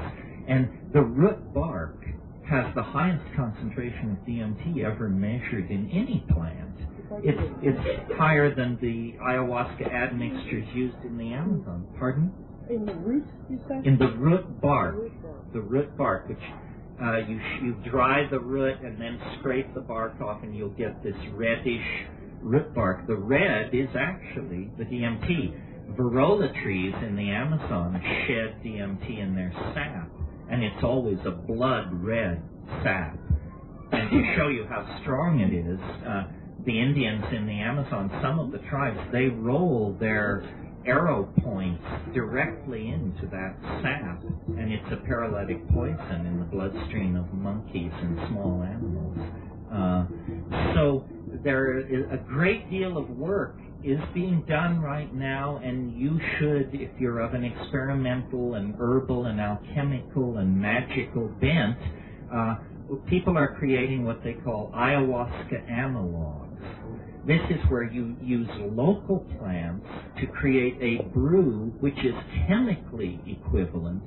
and the root bark has the highest concentration of DMT ever measured in any plant. It's higher than the ayahuasca admixtures used in the Amazon. Pardon? In the root, you said? In the root bark. The root bark, which you dry the root and then scrape the bark off, and you'll get this reddish root bark. The red is actually the DMT. Varroa trees in the Amazon shed DMT in their sap, and it's always a blood red sap. And to show you how strong it is, the Indians in the Amazon, some of the tribes, they roll their arrow points directly into that sap, and it's a paralytic poison in the bloodstream of monkeys and small animals. So there is a great deal of work is being done right now, and you should, if you're of an experimental and herbal and alchemical and magical bent, people are creating what they call ayahuasca analogs. This is where you use local plants to create a brew which is chemically equivalent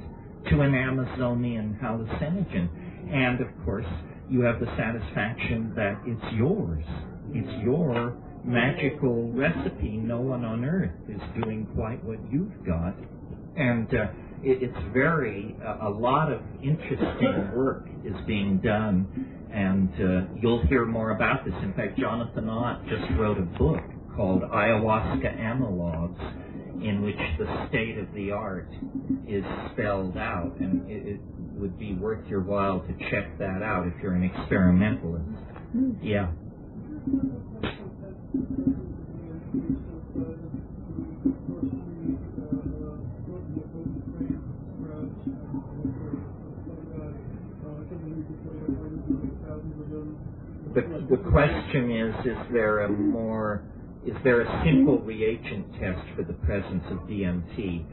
to an Amazonian hallucinogen. And, of course, you have the satisfaction that it's yours. It's your magical recipe. No one on earth is doing quite what you've got. And it's a lot of interesting work is being done, and you'll hear more about this. In fact, Jonathan Ott just wrote a book called Ayahuasca Analogs, in which the state of the art is spelled out, and it would be worth your while to check that out if you're an experimentalist. Yeah. The question is there a more is there a simple reagent test for the presence of DMT?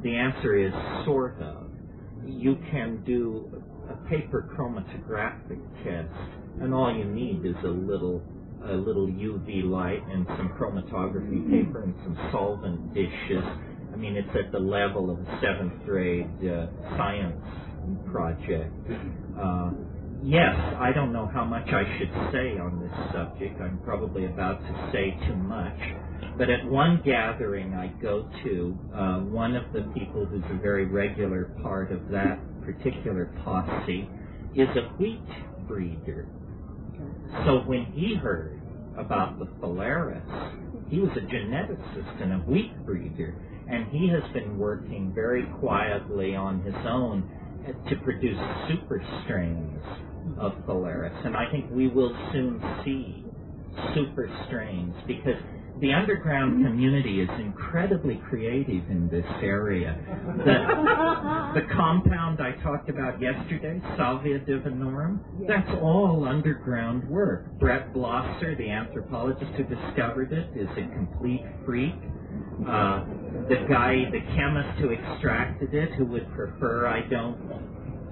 The answer is sort of. You can do a paper chromatographic test, and all you need is a little UV light and some chromatography paper and some solvent dishes. I mean, it's at the level of a 7th grade science project. Yes, I don't know how much I should say on this subject. I'm probably about to say too much. But at one gathering I go to, one of the people who's a very regular part of that particular posse is a wheat breeder. So when he heard about the phalaris, he was a geneticist and a wheat breeder, and he has been working very quietly on his own to produce super strains of phalaris. And I think we will soon see super strains, because the underground community is incredibly creative in this area. The compound I talked about yesterday, Salvia divinorum, that's all underground work. Brett Blosser, the anthropologist who discovered it, is a complete freak. The chemist who extracted it, who would prefer I don't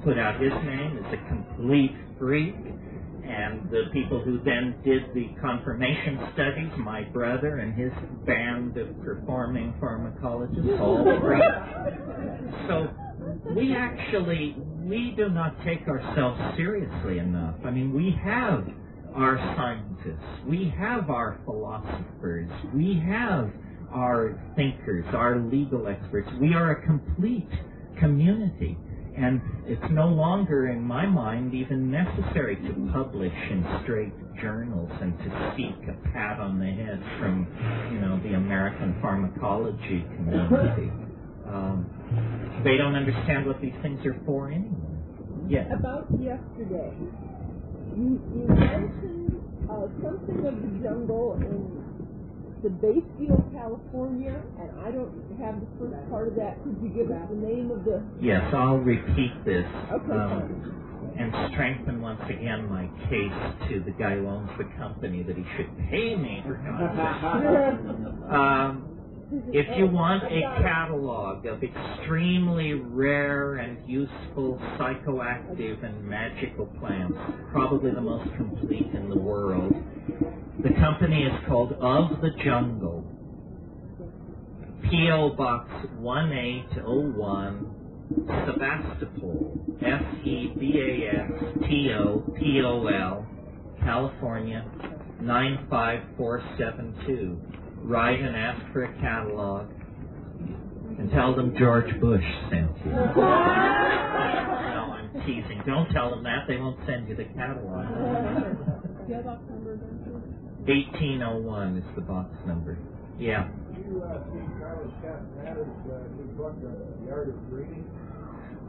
put out his name, is a complete freak. And the people who then did the confirmation studies, my brother and his band of performing pharmacologists, all three. So we do not take ourselves seriously enough. I mean, we have our scientists, we have our philosophers, we have our thinkers, our legal experts. We are a complete community. And it's no longer, in my mind, even necessary to publish in straight journals and to seek a pat on the head from, the American pharmacology community. They don't understand what these things are for anyway. Yes. About yesterday, you mentioned something of the jungle in the Batesville, California, and I don't have the first part of that. Could you give us the name of the... Yes, I'll repeat this. Okay. And strengthen once again my case to the guy who owns the company that he should pay me for if you want a catalog of extremely rare and useful psychoactive and magical plants, probably the most complete in the world, the company is called Of the Jungle, P.O. Box 1801, Sebastopol, Sebastopol, California, 95472. Write and ask for a catalog, and tell them George Bush sent you. No, I'm teasing. Don't tell them that. They won't send you the catalog. 1801 is the box number. Yeah. You see Carlos Castaneda's new book, The Art of Reading?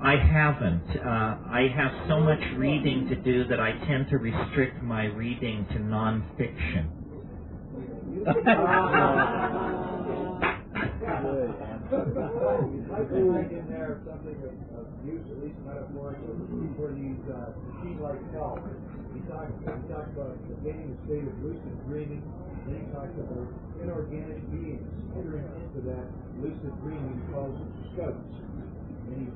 I haven't. I have so much reading to do that I tend to restrict my reading to nonfiction. I think in there something of use, at least metaphorically, for these machine-like cells. He talks about attaining a state of lucid dreaming, then he talks about inorganic beings entering into that lucid dreaming he calls scouts. And he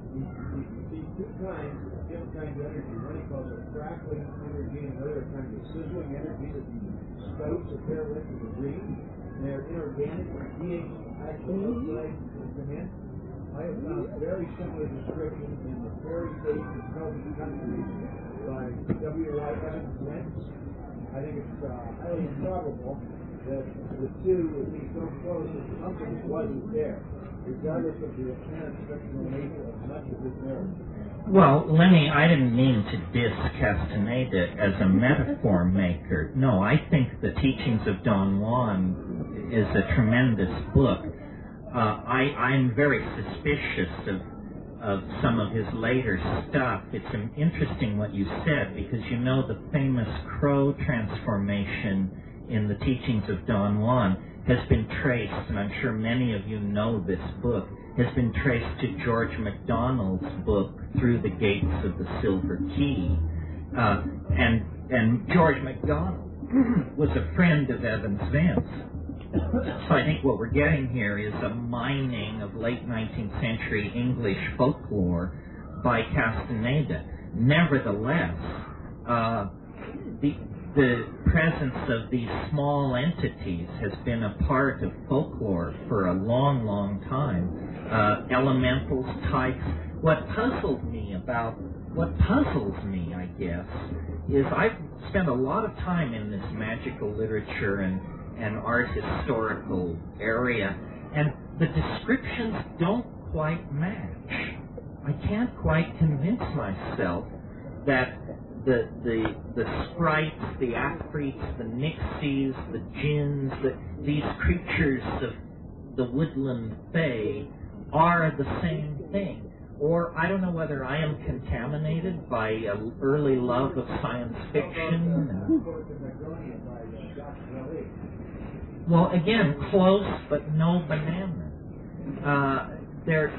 sees two kinds, different kinds of energy. One he calls a crackling energy, and another kind of sizzling energy that the scouts appear with in the dream. And they're inorganic beings actually outside come in. I have found very similar description in the fairy state and Celtic countries by W.Y. Evans Wentz. I think it's highly improbable that the two would be so close that something wasn't there, regardless of the apparent fictional nature of much of this narrative. Well, Lenny, I didn't mean to diss Castaneda as a metaphor maker. No, I think the Teachings of Don Juan is a tremendous book. I'm very suspicious of some of his later stuff. It's interesting what you said, because the famous crow transformation in the Teachings of Don Juan has been traced, and I'm sure many of you know this book, has been traced to George MacDonald's book, Through the Gates of the Silver Key. And George MacDonald was a friend of Evans Vance. So I think what we're getting here is a mining of late 19th century English folklore by Castaneda. Nevertheless, the presence of these small entities has been a part of folklore for a long, long time. Elementals, types. What puzzles me, I guess, is I've spent a lot of time in this magical literature and art historical area, and the descriptions don't quite match. I can't quite convince myself that the sprites, the afrits, the nixies, the jinns, these creatures of the woodland fae are the same thing. Or I don't know whether I am contaminated by an early love of science fiction. Well, again, close but no banana. There,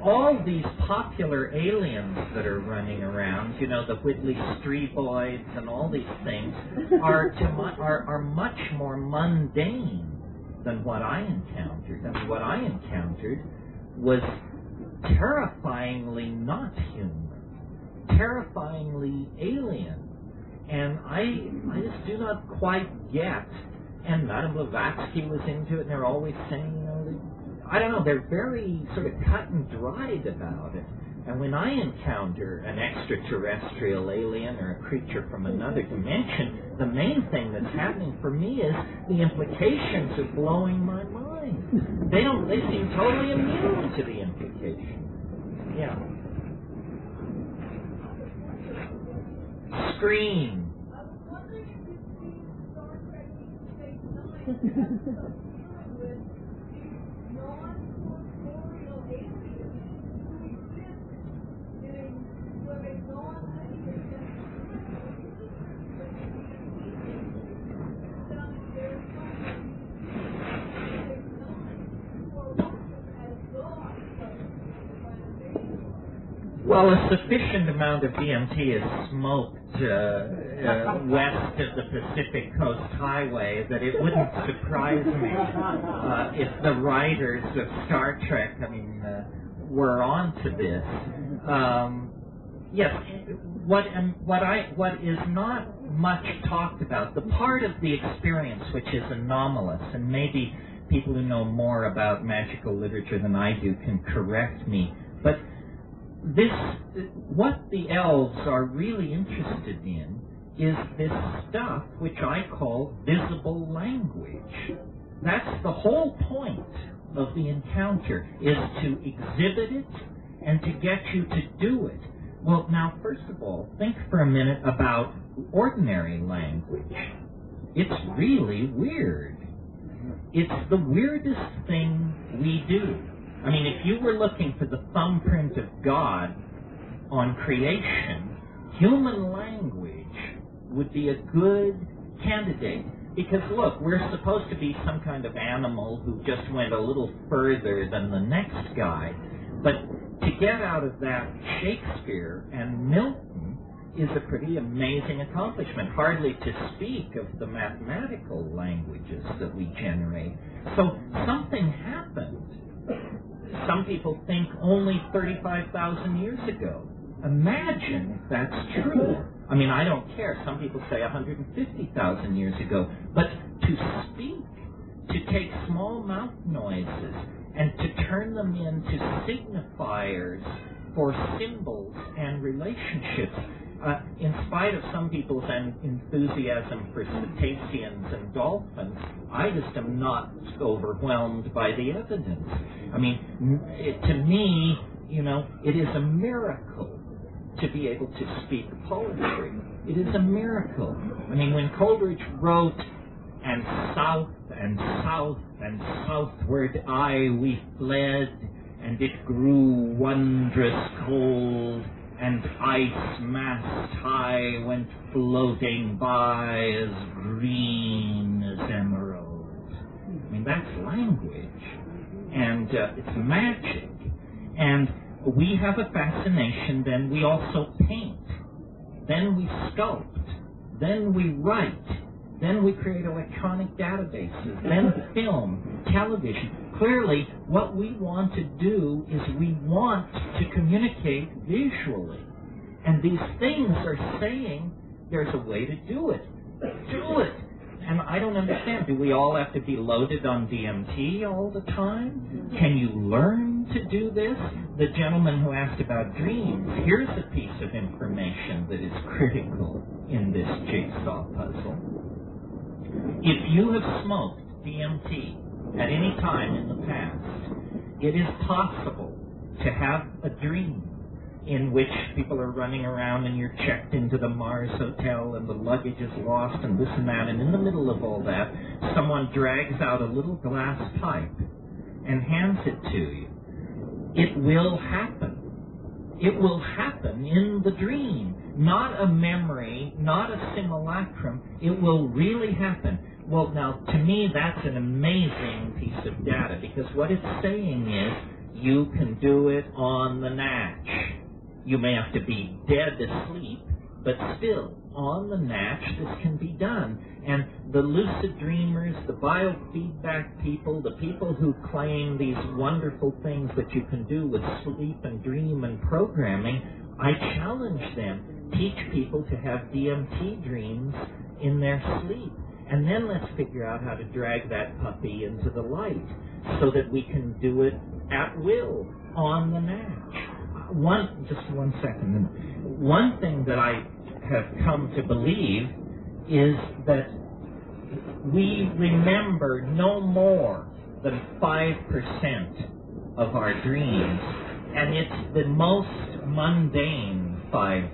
all these popular aliens that are running around, you know, the Whitley Streboids and all these things, are much more mundane than what I encountered. I mean, what I encountered was terrifyingly not human, terrifyingly alien, and I just do not quite get. And Madame Blavatsky was into it, and they're always saying, you know, I don't know, they're very sort of cut and dried about it. And when I encounter an extraterrestrial alien or a creature from another dimension, the main thing that's happening for me is the implications are blowing my mind. They seem totally immune to the implications. Yeah. Scream. Well, a sufficient amount of DMT is smoked west of the Pacific Coast Highway that it wouldn't surprise me if the writers of Star Trek, were onto this. Yes, what is not much talked about, the part of the experience which is anomalous, and maybe people who know more about magical literature than I do can correct me, but what the elves are really interested in is this stuff which I call visible language. That's the whole point of the encounter, is to exhibit it and to get you to do it. Well, now, first of all, think for a minute about ordinary language. It's really weird. It's the weirdest thing we do. I mean, if you were looking for the thumbprint of God on creation, human language would be a good candidate. Because, look, we're supposed to be some kind of animal who just went a little further than the next guy. But to get out of that Shakespeare and Milton is a pretty amazing accomplishment, hardly to speak of the mathematical languages that we generate. So something happened. Some people think only 35,000 years ago. Imagine if that's true. I mean, I don't care. Some people say 150,000 years ago. But to speak, to take small mouth noises and to turn them into signifiers for symbols and relationships, in spite of some people's enthusiasm for cetaceans and dolphins, I just am not overwhelmed by the evidence. I mean, to me, it is a miracle to be able to speak poetry. It is a miracle. I mean, when Coleridge wrote, "And south and south and southward we fled, and it grew wondrous cold, and ice mast high went floating by as green as emerald." I mean, that's language, and it's magic. And we have a fascination, then we also paint, then we sculpt, then we write, Then we create electronic databases, then film, television. Clearly, what we want to do is we want to communicate visually. And these things are saying there's a way to do it. Do it. And I don't understand. Do we all have to be loaded on DMT all the time? Can you learn to do this? The gentleman who asked about dreams, here's a piece of information that is critical in this jigsaw puzzle. If you have smoked DMT at any time in the past, it is possible to have a dream in which people are running around and you're checked into the Mars Hotel and the luggage is lost and this and that, and in the middle of all that, someone drags out a little glass pipe and hands it to you. It will happen. It will happen in the dream. Not a memory, not a simulacrum. It will really happen. Well, now, to me, that's an amazing piece of data, because what it's saying is you can do it on the natch. You may have to be dead asleep, but still, on the natch, this can be done. And the lucid dreamers, the biofeedback people, the people who claim these wonderful things that you can do with sleep and dream and programming, I challenge them. Teach people to have DMT dreams in their sleep. And then let's figure out how to drag that puppy into the light so that we can do it at will on the natch. Just one second. One thing that I have come to believe is that we remember no more than 5% of our dreams, and it's the most mundane 5%.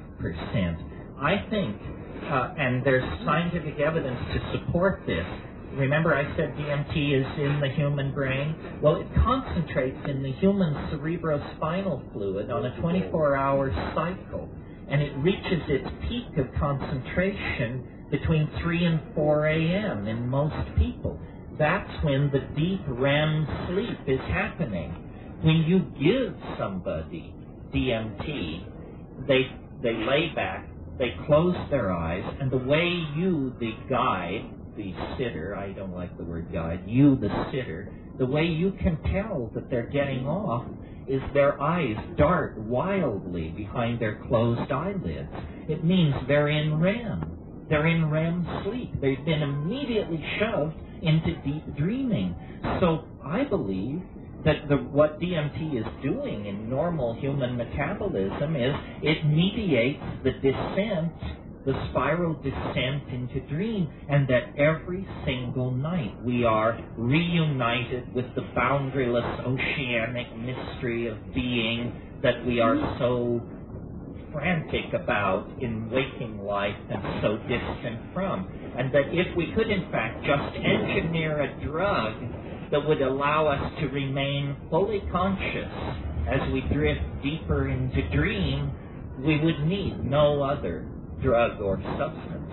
I think, and there's scientific evidence to support this. Remember I said DMT is in the human brain? Well, it concentrates in the human cerebrospinal fluid on a 24-hour cycle, and it reaches its peak of concentration between 3 and 4 a.m. in most people. That's when the deep REM sleep is happening. When you give somebody DMT, they lay back, they close their eyes, and the way you, the guide, the sitter, I don't like the word guide, you, the sitter, the way you can tell that they're getting off is their eyes dart wildly behind their closed eyelids. It means they're in REM. They're in REM sleep. They've been immediately shoved into deep dreaming. So I believe that what DMT is doing in normal human metabolism is it mediates the descent, the spiral descent into dream, and that every single night we are reunited with the boundaryless oceanic mystery of being that we are so frantic about in waking life and so distant from. And that if we could in fact just engineer a drug that would allow us to remain fully conscious as we drift deeper into dream, we would need no other drug or substance.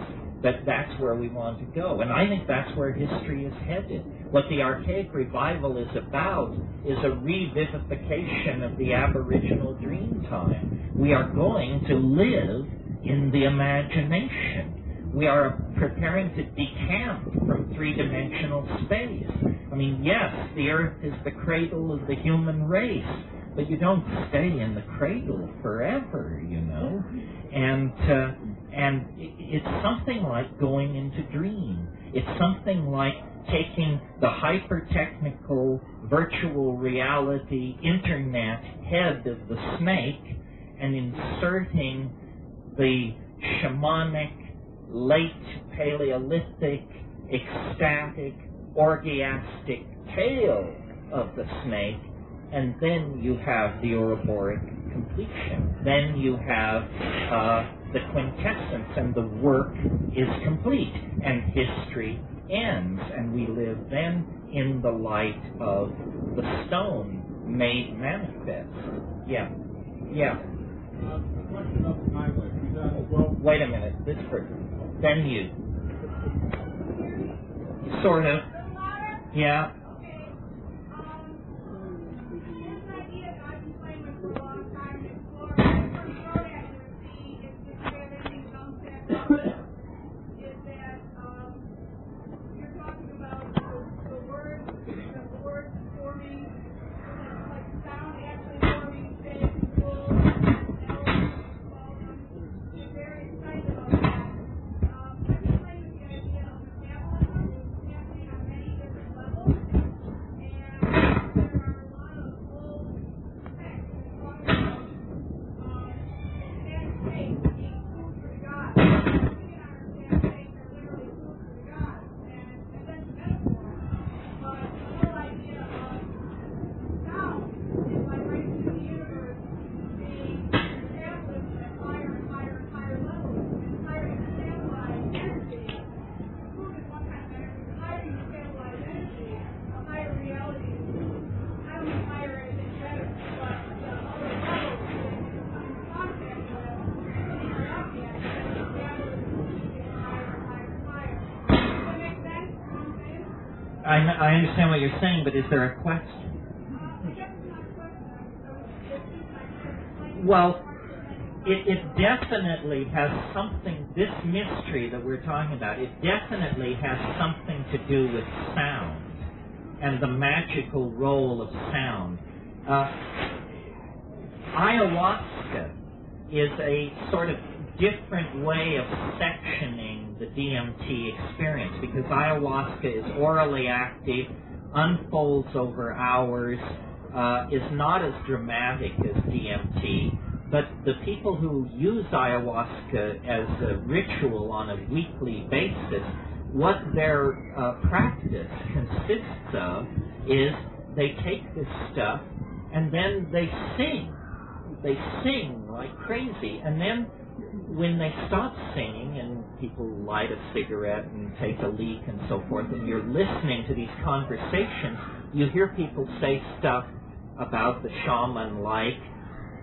That's where we want to go. And I think that's where history is headed. What the Archaic Revival is about is a revivification of the Aboriginal dream time. We are going to live in the imagination. We are preparing to decamp from three-dimensional space. I mean, yes, the Earth is the cradle of the human race, but you don't stay in the cradle forever, you know. And it's something like going into dream. It's something like taking the hyper-technical virtual reality internet head of the snake and inserting the shamanic, late Paleolithic, ecstatic, orgiastic tail of the snake, and then you have the Ouroboros completion. Then you have the quintessence, and the work is complete, and history ends, and we live then in the light of the stone made manifest. Yeah. Wait a minute. This person. Then you. Sort of. Yeah. I understand what you're saying, but is there a question? Well, it definitely has something, this mystery that we're talking about, it definitely has something to do with sound and the magical role of sound. Ayahuasca is a sort of different way of sectioning the DMT experience, because ayahuasca is orally active, unfolds over hours, is not as dramatic as DMT, but the people who use ayahuasca as a ritual on a weekly basis, what their practice consists of is they take this stuff and then they sing. They sing like crazy, and then when they stop singing and people light a cigarette and take a leak and so forth, and you're listening to these conversations, you hear people say stuff about the shaman like,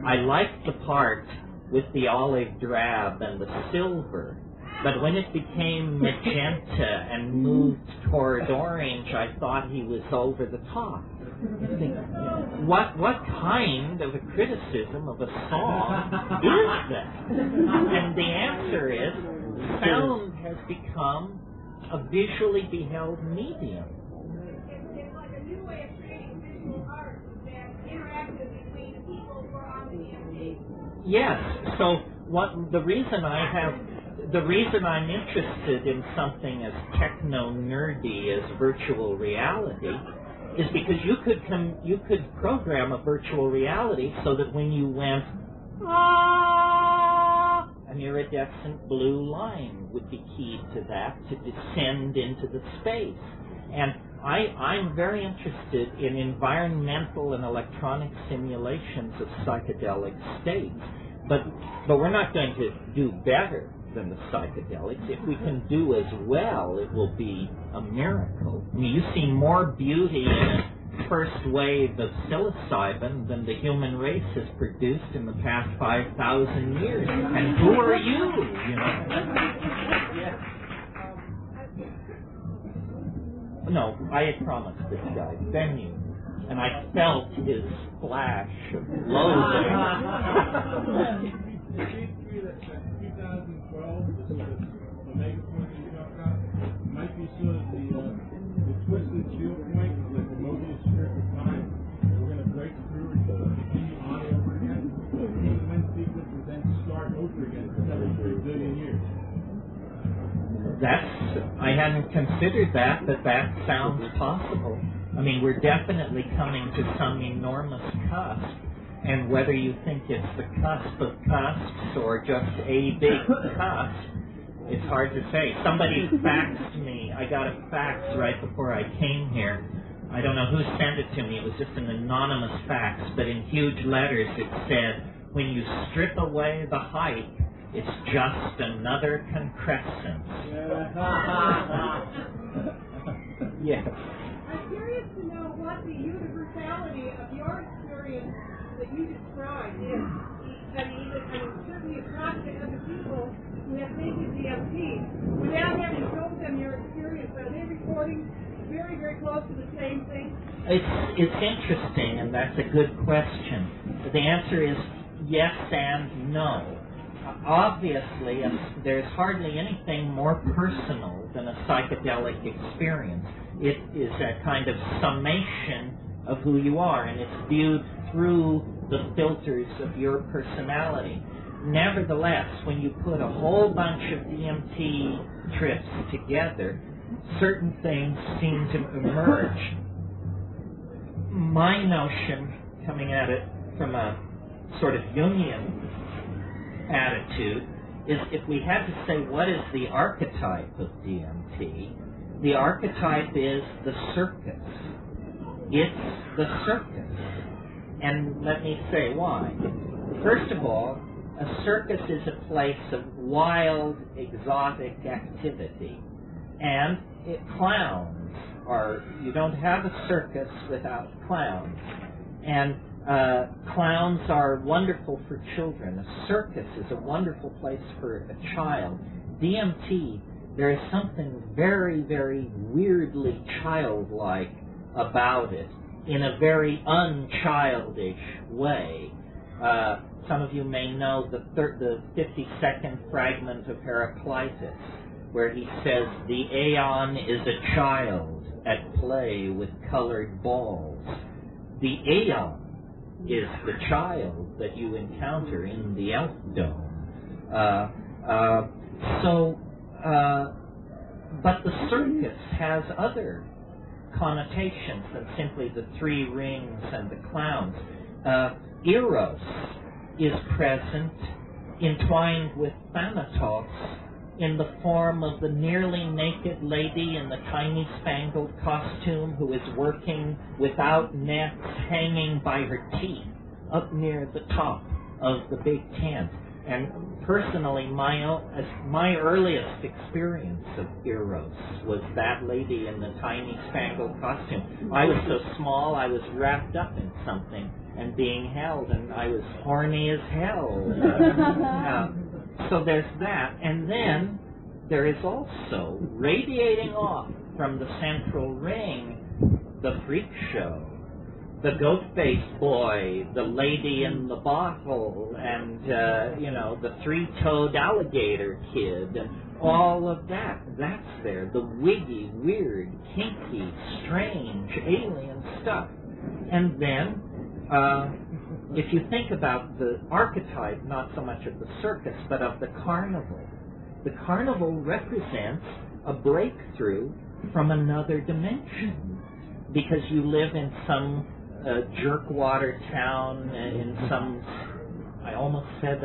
I like the part with the olive drab and the silver, but when it became magenta and moved toward orange, I thought he was over the top. What kind of a criticism of a song is that? And the answer is, sound has become a visually beheld medium. It's like a new way of creating visual art that's interactive between people who are on the DMT. Yes. So the reason I'm interested in something as techno-nerdy as virtual reality is because you could program a virtual reality so that when you went, ah, an iridescent blue line would be keyed to that to descend into the space. And I'm very interested in environmental and electronic simulations of psychedelic states. But we're not going to do better than the psychedelics. If we can do as well, it will be a miracle. I mean, you see more beauty in a first wave of psilocybin than the human race has produced in the past 5,000 years. And who are you? You know? No, I had promised this guy venue, and I felt his flash of loathing. It seems to me that 2012, the mega point that you talked about, might be sort of the twisted shield point, the Mobius strip of time. We're going to break through and continue on over again. The event sequence will then start over again for 73 billion years. I hadn't considered that, but that sounds possible. I mean, we're definitely coming to some enormous cusp, and whether you think it's the cusp of cusps or just a big cusp, it's hard to say. Somebody faxed me. I got a fax right before I came here. I don't know who sent it to me. It was just an anonymous fax, but in huge letters it said, when you strip away the hype, it's just another concrescence. Yes. I'm curious to know what the universality of your experience that you described is. I mean, certainly it's not to other people who have taken DMT. Without having told them your experience, are they reporting very, very close to the same thing? It's interesting, and that's a good question. The answer is yes and no. Obviously, there's hardly anything more personal than a psychedelic experience. It is a kind of summation of who you are, and it's viewed through the filters of your personality. Nevertheless, when you put a whole bunch of DMT trips together, certain things seem to emerge. My notion, coming at it from a sort of Jungian attitude, is if we had to say what is the archetype of DMT, the archetype is the circus. It's the circus. And let me say why. First of all, a circus is a place of wild, exotic activity. And clowns are, you don't have a circus without clowns. And clowns are wonderful for children. A circus is a wonderful place for a child. DMT there is something very, very weirdly childlike about it, in a very unchildish way. Some of you may know the 52nd fragment of Heraclitus, where he says, "The Aeon is a child at play with colored balls." The Aeon is the child that you encounter in the Elf Dome. But the circus has other connotations than simply the three rings and the clowns. Eros is present, entwined with Thanatos, in the form of the nearly naked lady in the tiny spangled costume who is working without nets, hanging by her teeth up near the top of the big tent. And personally, my earliest experience of Eros was that lady in the tiny spangled costume. I was so small, I was wrapped up in something and being held, and I was horny as hell. So there's that. And then there is also, radiating off from the central ring, the freak show. The goat-faced boy, the lady in the bottle, and, the three-toed alligator kid, and all of that. That's there. The wiggy, weird, kinky, strange, alien stuff. And then, if you think about the archetype, not so much of the circus, but of the carnival represents a breakthrough from another dimension, because you live in some jerkwater town in some, I almost said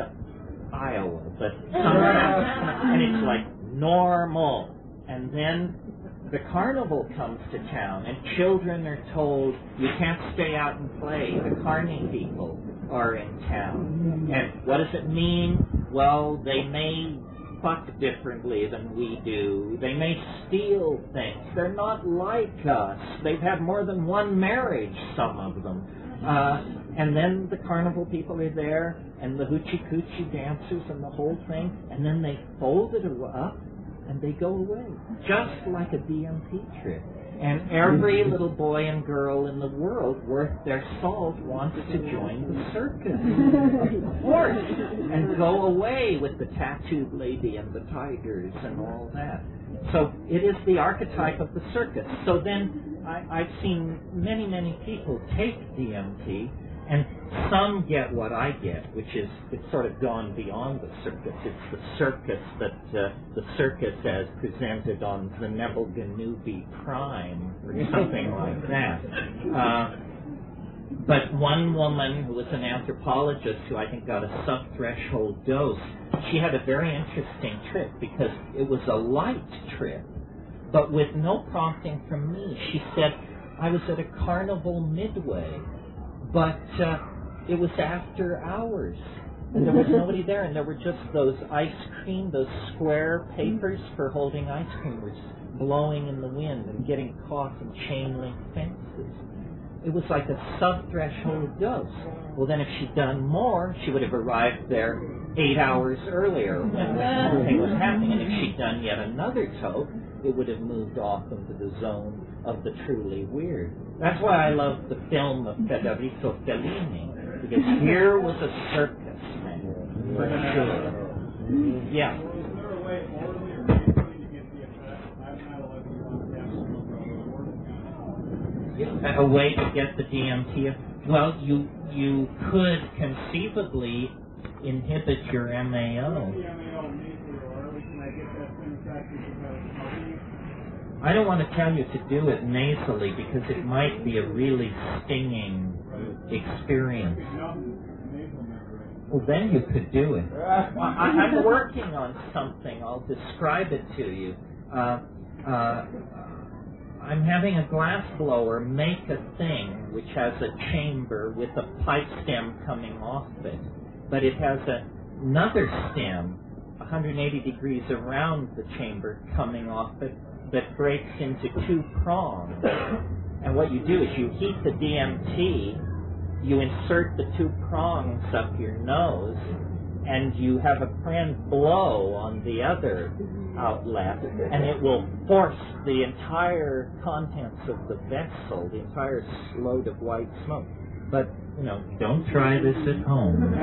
Iowa, but somewhere, and it's like normal. And then the carnival comes to town, and children are told, you can't stay out and play. The carny people are in town. And what does it mean? Well, they may fuck differently than we do. They may steal things. They're not like us. They've had more than one marriage, some of them. And then the carnival people are there, and the hoochie-coochie dancers and the whole thing, and then they fold it up and they go away, just like a DMT trip. And every little boy and girl in the world worth their salt wants to join the circus, of course, and go away with the tattooed lady and the tigers and all that. So it is the archetype of the circus. So then I've seen many, many people take DMT, and some get what I get, which is it's sort of gone beyond the circus. It's the circus that the circus as presented on the Nebelganubi Prime or something like that. But one woman who was an anthropologist who I think got a sub-threshold dose, she had a very interesting trip because it was a light trip, but with no prompting from me. She said, I was at a carnival midway, but it was after hours, and there was nobody there, and there were just those those square papers for holding ice cream were just blowing in the wind and getting caught in chain link fences. It was like a sub-threshold dose. Well, then if she'd done more, she would have arrived there 8 hours earlier when everything was happening, and if she'd done yet another toke, it would have moved off into the zone of the truly weird. That's why I love the film of Federico Fellini, because here was a circus, man, for sure. Yeah. Was there a way orally or visually to get the effect? I'm not allowed to A way to get the DMT? Well, you could conceivably inhibit your MAO. I don't want to tell you to do it nasally because it might be a really stinging experience. Well, then you could do it. I'm working on something. I'll describe it to you. I'm having a glass blower make a thing which has a chamber with a pipe stem coming off it, but it has another stem 180 degrees around the chamber coming off it that breaks into two prongs. And what you do is you heat the DMT, you insert the two prongs up your nose, and you have a friend blow on the other outlet, and it will force the entire contents of the vessel, the entire load of white smoke. But, don't try this at home.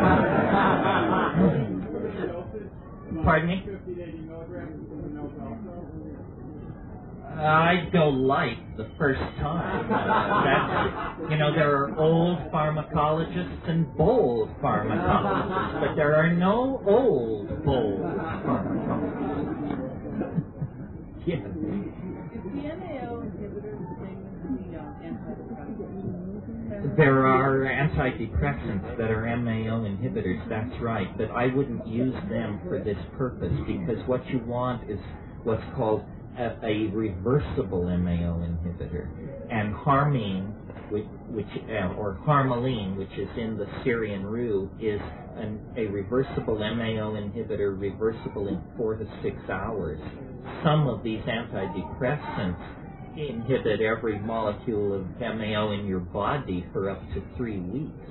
Pardon me? I'd go light the first time. There are old pharmacologists and bold pharmacologists, but there are no old, bold pharmacologists. Yeah. Is the MAO inhibitor the same as the antidepressants? There are antidepressants that are MAO inhibitors, that's right, but I wouldn't use them for this purpose, because what you want is what's called a reversible MAO inhibitor. And harmine, or harmaline, which is in the Syrian rue, is a reversible MAO inhibitor, reversible in 4 to 6 hours. Some of these antidepressants inhibit every molecule of MAO in your body for up to 3 weeks.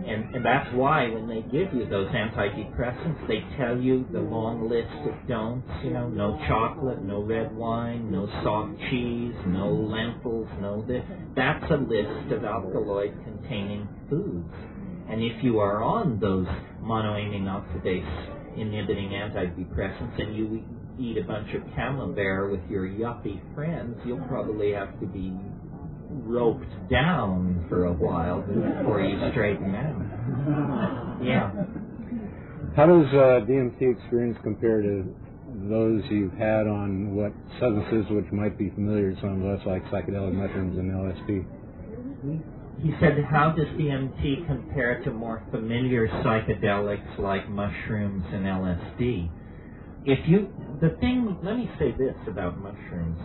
And that's why when they give you those antidepressants, they tell you the long list of don'ts, no chocolate, no red wine, no soft cheese, no lentils, no this. That's a list of alkaloid-containing foods. And if you are on those monoamine oxidase inhibiting antidepressants and you eat a bunch of camembert with your yuppie friends, you'll probably have to be roped down for a while before you straighten out. Yeah. How does DMT experience compare to those you've had on what substances which might be familiar to some of us, like psychedelic mushrooms and LSD? He said, how does DMT compare to more familiar psychedelics like mushrooms and LSD? Let me say this about mushrooms.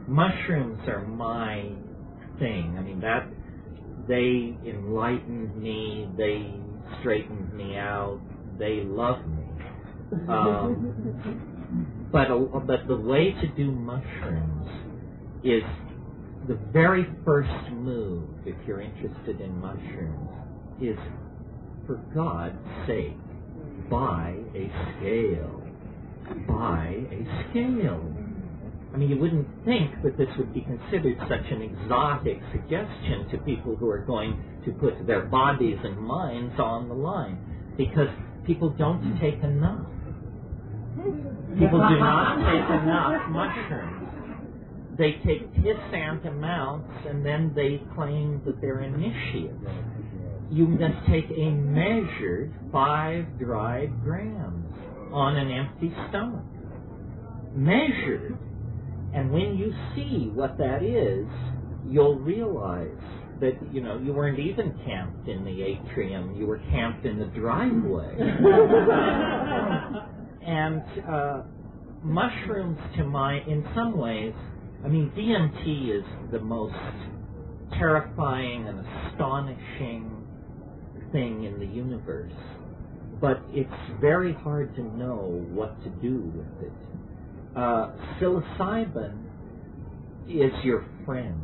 Mushrooms are my thing. They enlightened me, they straightened me out, they love me. But the way to do mushrooms is the very first move, if you're interested in mushrooms, is, for God's sake, buy a scale. Buy a scale. You wouldn't think that this would be considered such an exotic suggestion to people who are going to put their bodies and minds on the line, because people don't take enough. People do not take enough mushrooms. They take pissant amounts and then they claim that they're initiates. You must take a measured 5 dried grams on an empty stomach. Measured. And when you see what that is, you'll realize that, you weren't even camped in the atrium, you were camped in the driveway. And mushrooms in some ways, DMT is the most terrifying and astonishing thing in the universe. But it's very hard to know what to do with it. Psilocybin is your friend.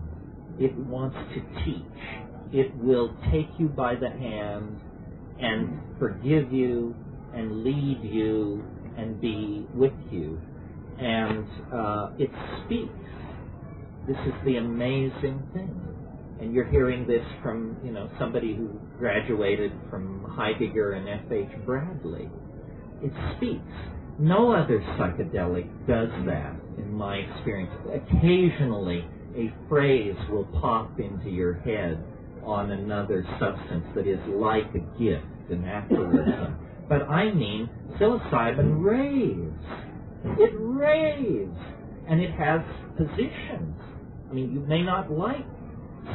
It wants to teach. It will take you by the hand and forgive you and lead you and be with you. And it speaks. This is the amazing thing. And you're hearing this from, somebody who graduated from Heidegger and F.H. Bradley. It speaks. No other psychedelic does that, in my experience. Occasionally, a phrase will pop into your head on another substance that is like a gift, an aphorism. But psilocybin raves. It raves. And it has positions. You may not like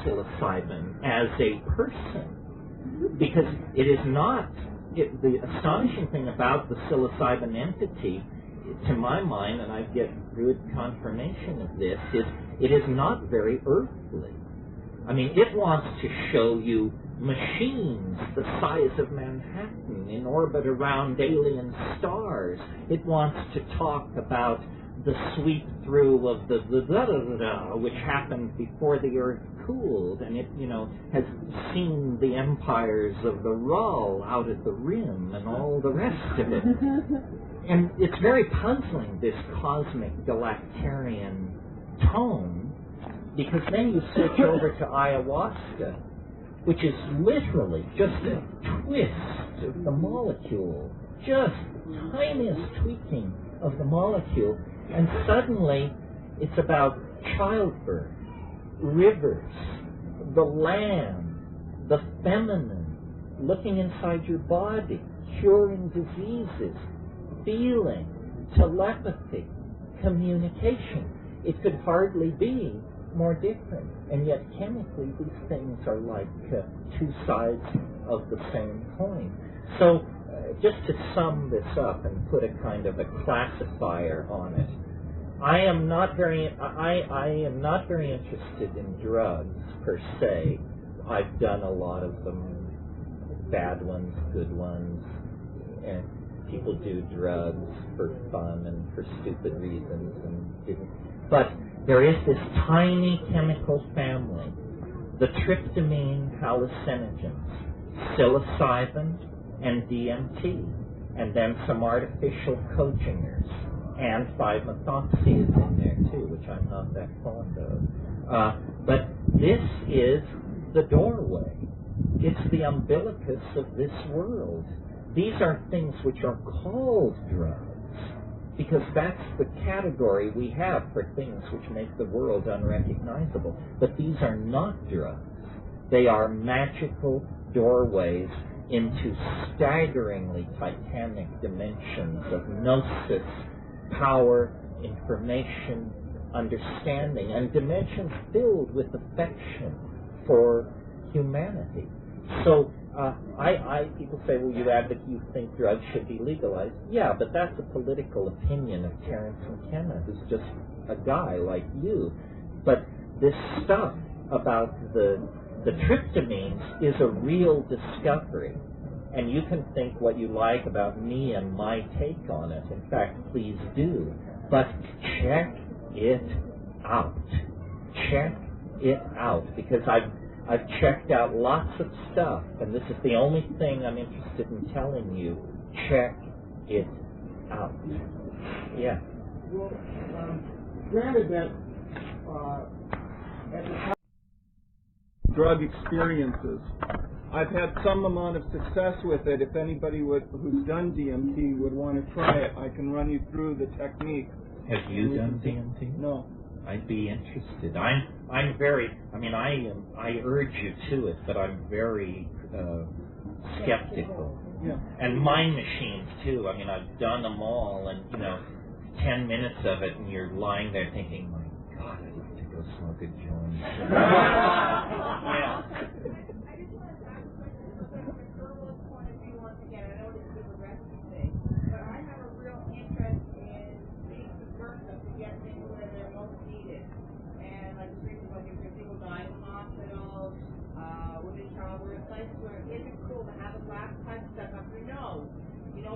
psilocybin as a person, because it is not. The astonishing thing about the psilocybin entity, to my mind, and I get good confirmation of this, is it is not very earthly. It wants to show you machines the size of Manhattan in orbit around alien stars. It wants to talk about the sweep through of the da-da-da-da, which happened before the Earth cooled, and it, has seen the empires of the Rull out at the rim and all the rest of it. And it's very puzzling, this cosmic galactarian tone, because then you switch over to ayahuasca, which is literally just a twist of the molecule, just tiniest tweaking of the molecule, and suddenly it's about childbirth, rivers, the land, the feminine, looking inside your body, curing diseases, feeling, telepathy, communication. It could hardly be more different, and yet chemically these things are like two sides of the same coin. So just to sum this up and put a kind of a classifier on it, I am not very interested in drugs per se. I've done a lot of them, bad ones, good ones, and people do drugs for fun and for stupid reasons and didn't. But there is this tiny chemical family, the tryptamine hallucinogens, psilocybin and DMT, and then some artificial coachingers, and 5-methoxy is in there too, which I'm not that fond of. But this is the doorway. It's the umbilicus of this world. These are things which are called drugs, because that's the category we have for things which make the world unrecognizable. But these are not drugs. They are magical doorways into staggeringly titanic dimensions of gnosis, power, information, understanding, and dimensions filled with affection for humanity. So people say, well, you think drugs should be legalized. Yeah, but that's a political opinion of Terence McKenna, who's just a guy like you. But this stuff about the tryptamines is a real discovery. And you can think what you like about me and my take on it. In fact, please do. But check it out. Check it out. Because I've checked out lots of stuff, and this is the only thing I'm interested in telling you. Check it out. Yeah. Well, granted that at the time of drug experiences, I've had some amount of success with it. If anybody who's done DMT would want to try it, I can run you through the technique. Have you done DMT? No. I'd be interested. I'm very, I urge you to it, but I'm very skeptical. Yeah. And mind machines too. I've done them all, and 10 minutes of it, and you're lying there thinking, my God, I'd like to go smoke a joint. Yeah.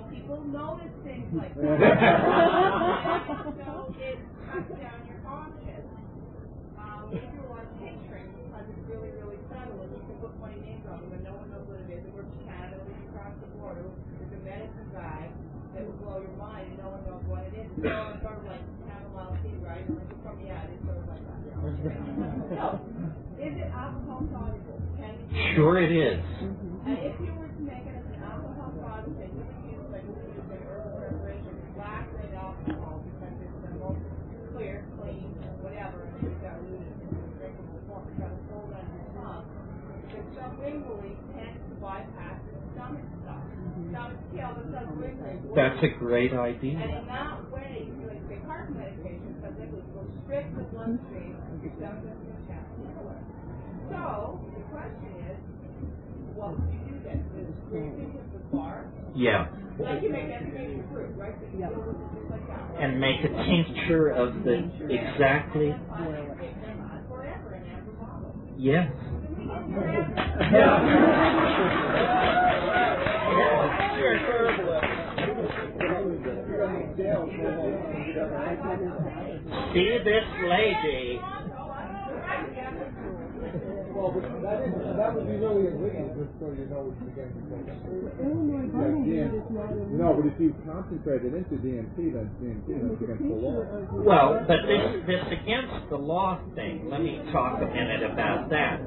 People notice things like that. So it cuts down your conscience. We do a lot of picturing because it's really, really subtle, and you can put funny names on them, and no one knows what it is. It works in Canada, we across the border. There's a medicine guy that will blow your mind, and no one knows what it is. It's sort of like chamomile tea, right? Or it's from the ad, it's sort of like that. So, is it alcohol soluble? Sure it is. And if you were to make it as an alcohol soluble, you would use like herbal preparation, black red alcohol, because it's the most clear, clean, whatever, and it's diluted in a drinkable form. It's got a hold on your tongue. The sublingually tends to bypass the stomach stuff. Stomach kill the sublingually. That's a great idea. And in that way, you like say heart medication, sublingually goes straight to the bloodstream, your stomach doesn't have to kill it. So the question is, what would you do then? Is it with the bar? Yeah. Like you make everything fruit, right? So you deal with it just like that. Right? And make a tincture of the exactly. Forever in amber bottles. Yes. See this lady. Well, that would be really illegal, just so you know it's against the No, but if you concentrated into DMT, then DMT is against the law. Well, but this against the law thing, let me talk a minute about that.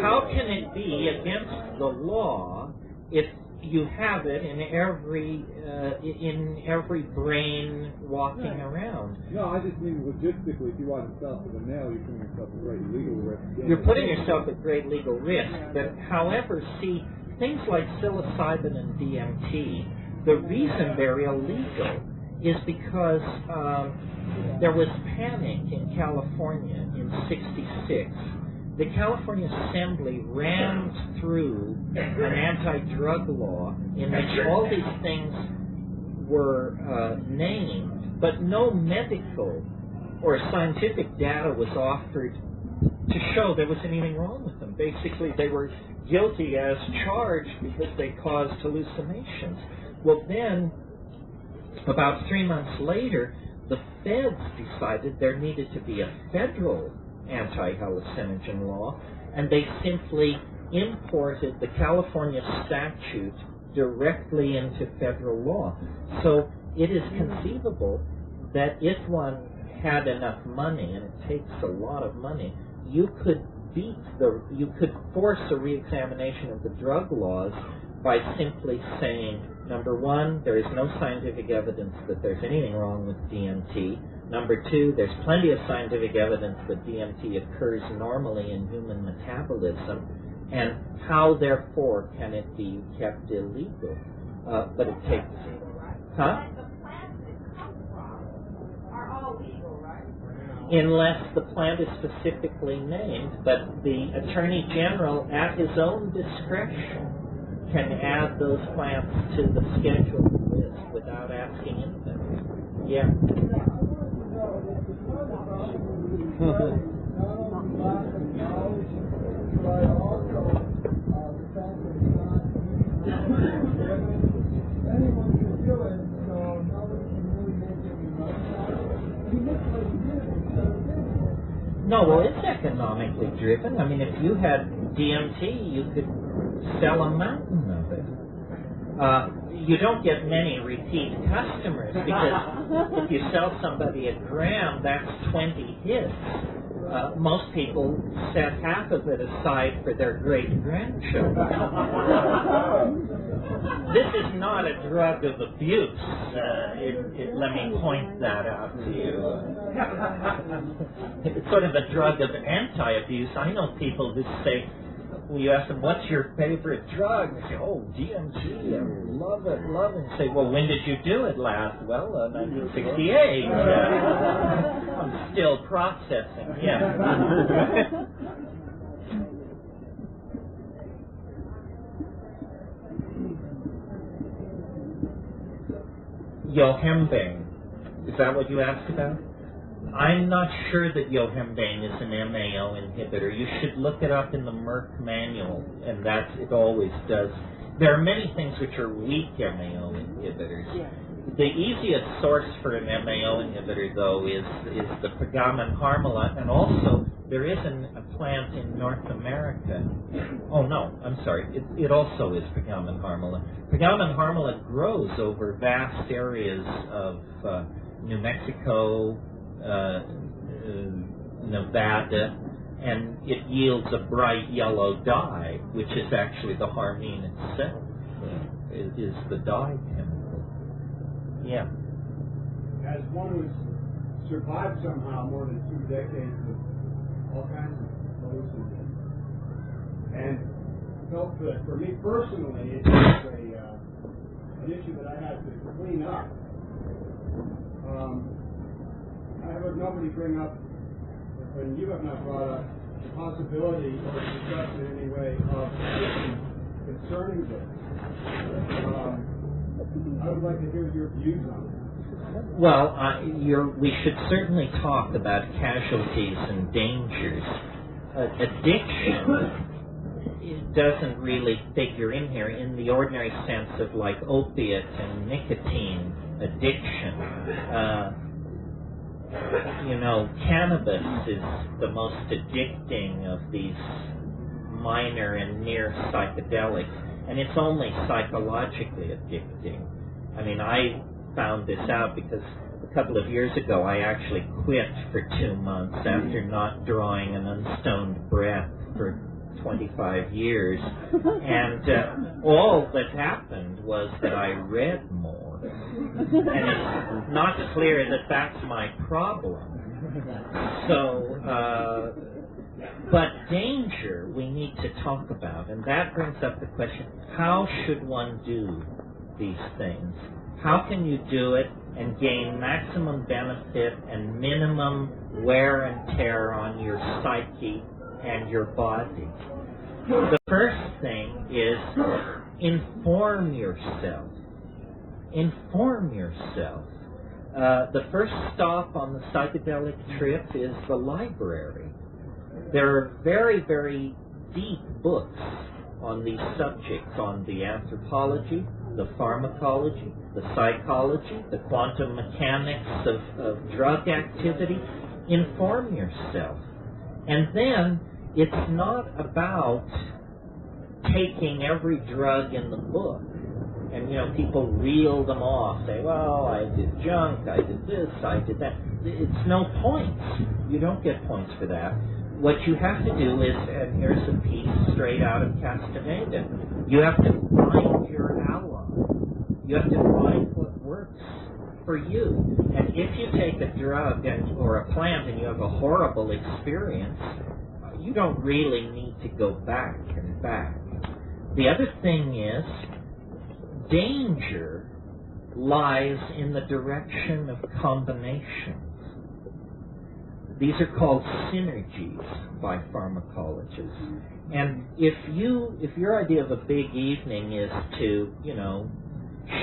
How can it be against the law if you have it in every brain walking around? No, I just mean logistically, if you want to sell for the mail, you're putting yourself at great legal risk. You're putting yourself at great legal risk. But however, see, things like psilocybin and DMT, the reason they're illegal is because there was panic in California in '66. The California Assembly rammed through an anti-drug law in which all these things were named, but no medical or scientific data was offered to show there was anything wrong with them. Basically, they were guilty as charged because they caused hallucinations. Well, then, about 3 months later, the feds decided there needed to be a federal anti-hallucinogen law, and they simply imported the California statute directly into federal law. So it is conceivable that if one had enough money, and it takes a lot of money, you could force a re-examination of the drug laws by simply saying, number one, there is no scientific evidence that there's anything wrong with DMT. Number two, there's plenty of scientific evidence that DMT occurs normally in human metabolism, and how, therefore, can it be kept illegal? But it takes... Huh? Unless the plant is specifically named, but the Attorney General, at his own discretion, can add those plants to the scheduled list without asking anybody. Yeah. No, well, it's economically driven. I mean, if you had DMT, you could sell a mountain of it. You don't get many repeat customers because if you sell somebody a gram, that's 20 hits. Most people set half of it aside for their great-grandchildren. This is not a drug of abuse. Let me point that out to you. It's sort of a drug of anti-abuse. I know people who say, well, you ask them, what's your favorite drug? They say, oh, DMT, I love it, love it. Say, well, when did you do it last? Well, 1968. I'm still processing, yeah. Yohembane. Is that what you asked about? I'm not sure that yohembane is an MAO inhibitor. You should look it up in the Merck manual, and it always does. There are many things which are weak MAO inhibitors. Yeah. The easiest source for an MAO inhibitor, though, is the Pegamin harmala, and also there is a plant in North America. Oh, no, I'm sorry. It also is Pegamin harmala. Pegamin harmala grows over vast areas of New Mexico, Nevada, and it yields a bright yellow dye, which is actually the harmine itself, is the dye chemical. Yeah. As one who's survived somehow more than 2 decades of all kinds of hallucinogens, and felt that for me personally, it was an issue that I had to clean up. I have heard nobody bring up, and you have not brought up, the possibility or discussed in any way of concerning this. I would like to hear your views on it. Well, we should certainly talk about casualties and dangers. Addiction doesn't really figure in here in the ordinary sense of like opiate and nicotine addiction. you know, cannabis is the most addicting of these minor and near psychedelics, and it's only psychologically addicting. I mean, I found this out because a couple of years ago I actually quit for 2 months after not drawing an unstoned breath for 25 years, and all that happened was that I read more, and it's not clear that that's my problem. So, but danger we need to talk about, and that brings up the question, how should one do these things? How can you do it and gain maximum benefit and minimum wear and tear on your psyche and your body? The first thing is inform yourself. Inform yourself. The first stop on the psychedelic trip is the library. There are very, very deep books on these subjects, on the anthropology, the pharmacology, the psychology, the quantum mechanics of drug activity. Inform yourself. And then it's not about taking every drug in the book. And, you know, people reel them off, say, well, I did junk, I did this, I did that. It's no points. You don't get points for that. What you have to do is, and here's a piece straight out of Castaneda, you have to find your ally. You have to find what works for you. And if you take a drug or a plant and you have a horrible experience, you don't really need to go back and back. The other thing is, danger lies in the direction of combinations. These are called synergies by pharmacologists. And if your idea of a big evening is to, you know,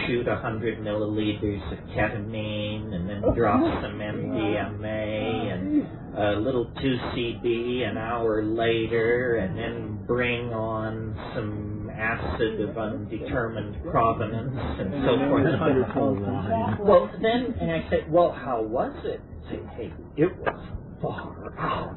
shoot 100 milliliters of ketamine and then drop some MDMA and a little 2CB an hour later and then bring on some acid of undetermined provenance and so forth. Well, then, and I say, well, how was it? Say, hey, it was far out.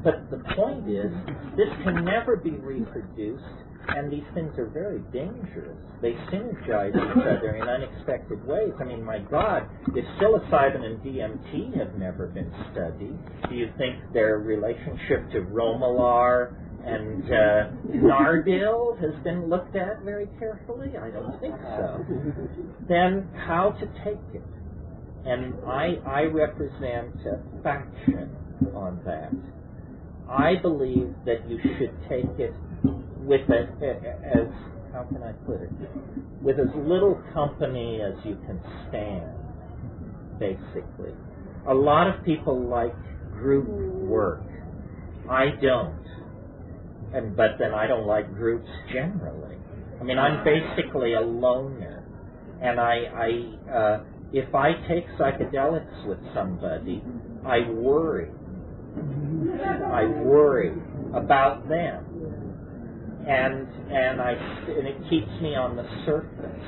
But the point is, this can never be reproduced, and these things are very dangerous. They synergize each other in unexpected ways. I mean, my God, if psilocybin and DMT have never been studied, do you think their relationship to Romalar and Nardil has been looked at very carefully? I don't think so. Then how to take it? And I represent a faction on that. I believe that you should take it with as how can I put it? With as little company as you can stand, basically. A lot of people like group work. I don't. But then I don't like groups generally. I mean, I'm basically a loner. And if I take psychedelics with somebody, I worry. I worry about them. And it keeps me on the surface.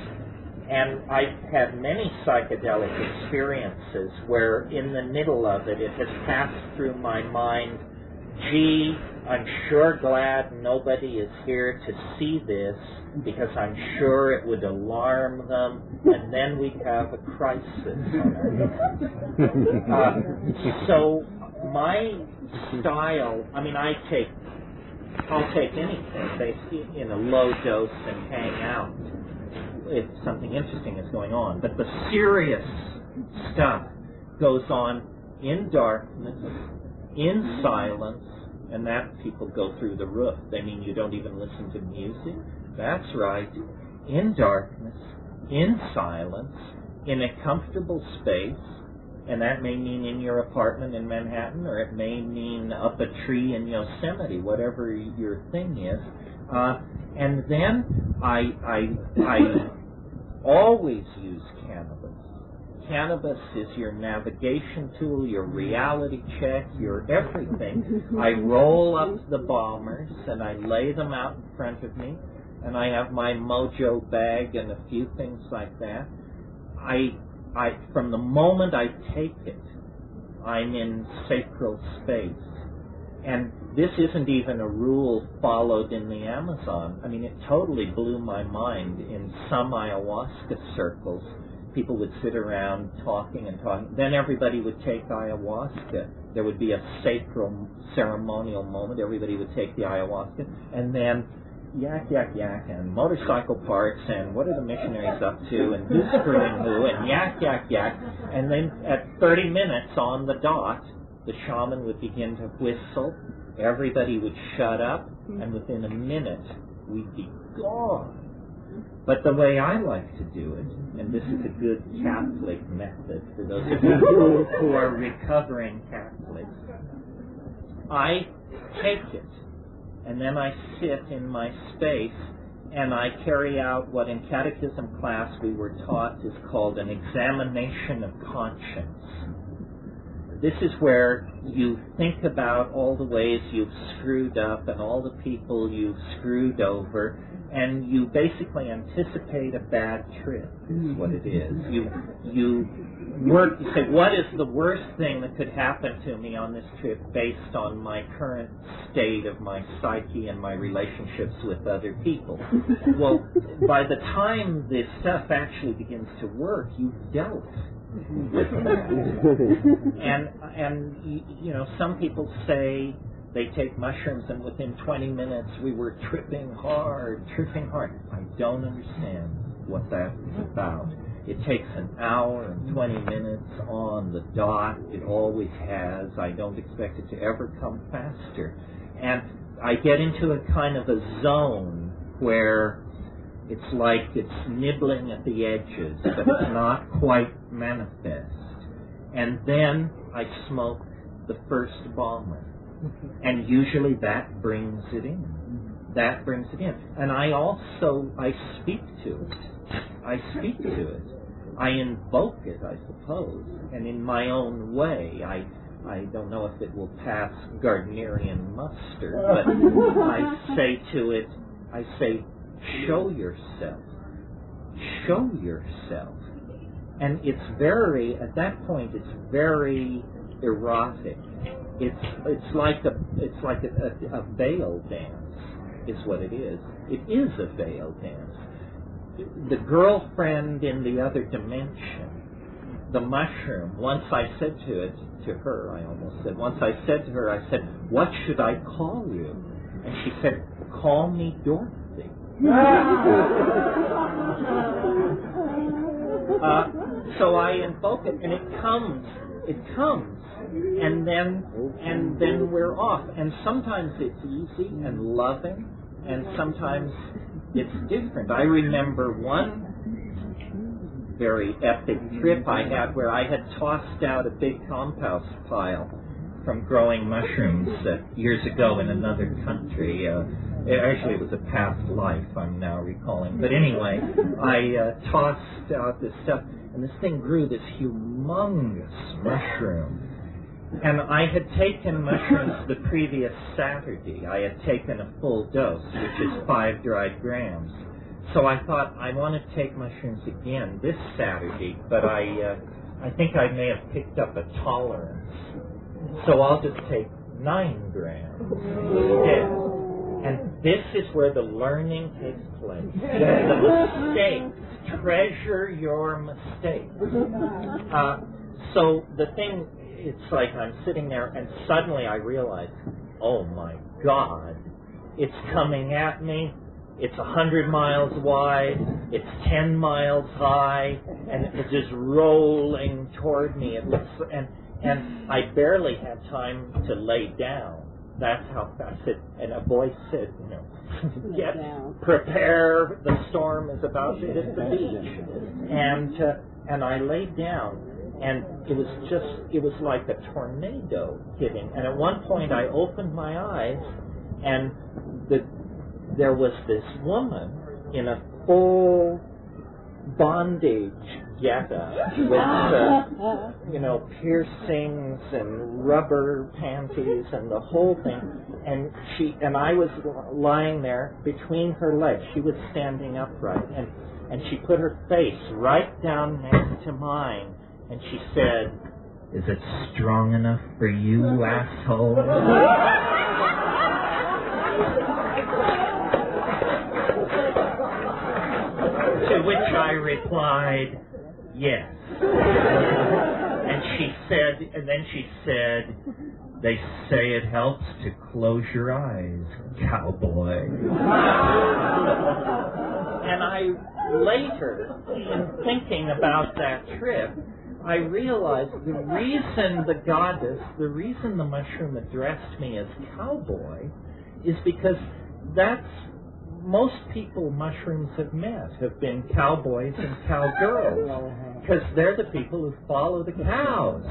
And I've had many psychedelic experiences where in the middle of it, it has passed through my mind, gee, I'm sure glad nobody is here to see this because I'm sure it would alarm them, and then we'd have a crisis on our hands. So my style, I mean, I'll take anything basically in a low dose and hang out if something interesting is going on. But the serious stuff goes on in darkness, in silence, and that people go through the roof. They mean you don't even listen to music? That's right. In darkness, in silence, in a comfortable space, and that may mean in your apartment in Manhattan, or it may mean up a tree in Yosemite, whatever your thing is. And then I always use cannabis. Cannabis is your navigation tool, your reality check, your everything. I roll up the bombers and I lay them out in front of me, and I have my mojo bag and a few things like that. From the moment I take it, I'm in sacral space. And this isn't even a rule followed in the Amazon. I mean, it totally blew my mind. In some ayahuasca circles, people would sit around talking and talking. Then everybody would take ayahuasca. There would be a sacral ceremonial moment. Everybody would take the ayahuasca. And then yak, and motorcycle parts, and what are the missionaries up to, and who's screwing who, and yak. And then at 30 minutes on the dot, the shaman would begin to whistle. Everybody would shut up, and within a minute, we'd be gone. But the way I like to do it, and this is a good Catholic method for those of you who are recovering Catholics, I take it, and then I sit in my space, and I carry out what in catechism class we were taught is called an examination of conscience. This is where you think about all the ways you've screwed up and all the people you've screwed over, and you basically anticipate a bad trip, is what it is. You say, what is the worst thing that could happen to me on this trip based on my current state of my psyche and my relationships with other people? Well, by the time this stuff actually begins to work, you've dealt with that. And you know, some people say they take mushrooms and within 20 minutes we were tripping hard. I don't understand what that is about. It takes an hour and 20 minutes on the dot. It always has. I don't expect it to ever come faster. And I get into a kind of a zone where it's like it's nibbling at the edges, but it's not quite manifest. And then I smoke the first bomber. And usually that brings it in. And I speak to it. I invoke it, I suppose. And in my own way, I don't know if it will pass Gardnerian muster, but I say to it, show yourself. And it's very, at that point, it's very erotic. It's like a veil dance, is what it is. It is a veil dance. The girlfriend in the other dimension, the mushroom, once I said to her, what should I call you? And she said, call me Dorothy. So I invoke it, and it comes, and then we're off. And sometimes it's easy and loving, and sometimes it's different. I remember one very epic trip I had where I had tossed out a big compost pile from growing mushrooms years ago in another country. Actually, it was a past life, I'm now recalling. But anyway, I tossed out this stuff, and this thing grew, this humongous mushroom. And I had taken mushrooms the previous Saturday. I had taken a full dose, which is 5 dried grams. So I thought, I want to take mushrooms again this Saturday, but I think I may have picked up a tolerance. So I'll just take 9 grams instead. And this is where the learning takes place. The mistakes. Treasure your mistakes. So the thing, it's like I'm sitting there and suddenly I realize, oh my God, it's coming at me. It's 100 miles wide, it's 10 miles high, and it's just rolling toward me. It looks, and I barely had time to lay down. That's how fast it, and a voice said, prepare, the storm is about to hit the beach. And I laid down, and it was like a tornado hitting. And at one point I opened my eyes, and there was this woman in a full bondage getup with, piercings and rubber panties and the whole thing. And I was lying there between her legs. She was standing upright, and she put her face right down next to mine, and she said, Is it strong enough for you, asshole? To which I replied, yes. And then she said, they say it helps to close your eyes, cowboy. And I later, in thinking about that trip, I realized the reason the goddess, the reason the mushroom addressed me as cowboy is because that's most people mushrooms have met have been cowboys and cowgirls, because they're the people who follow the cows.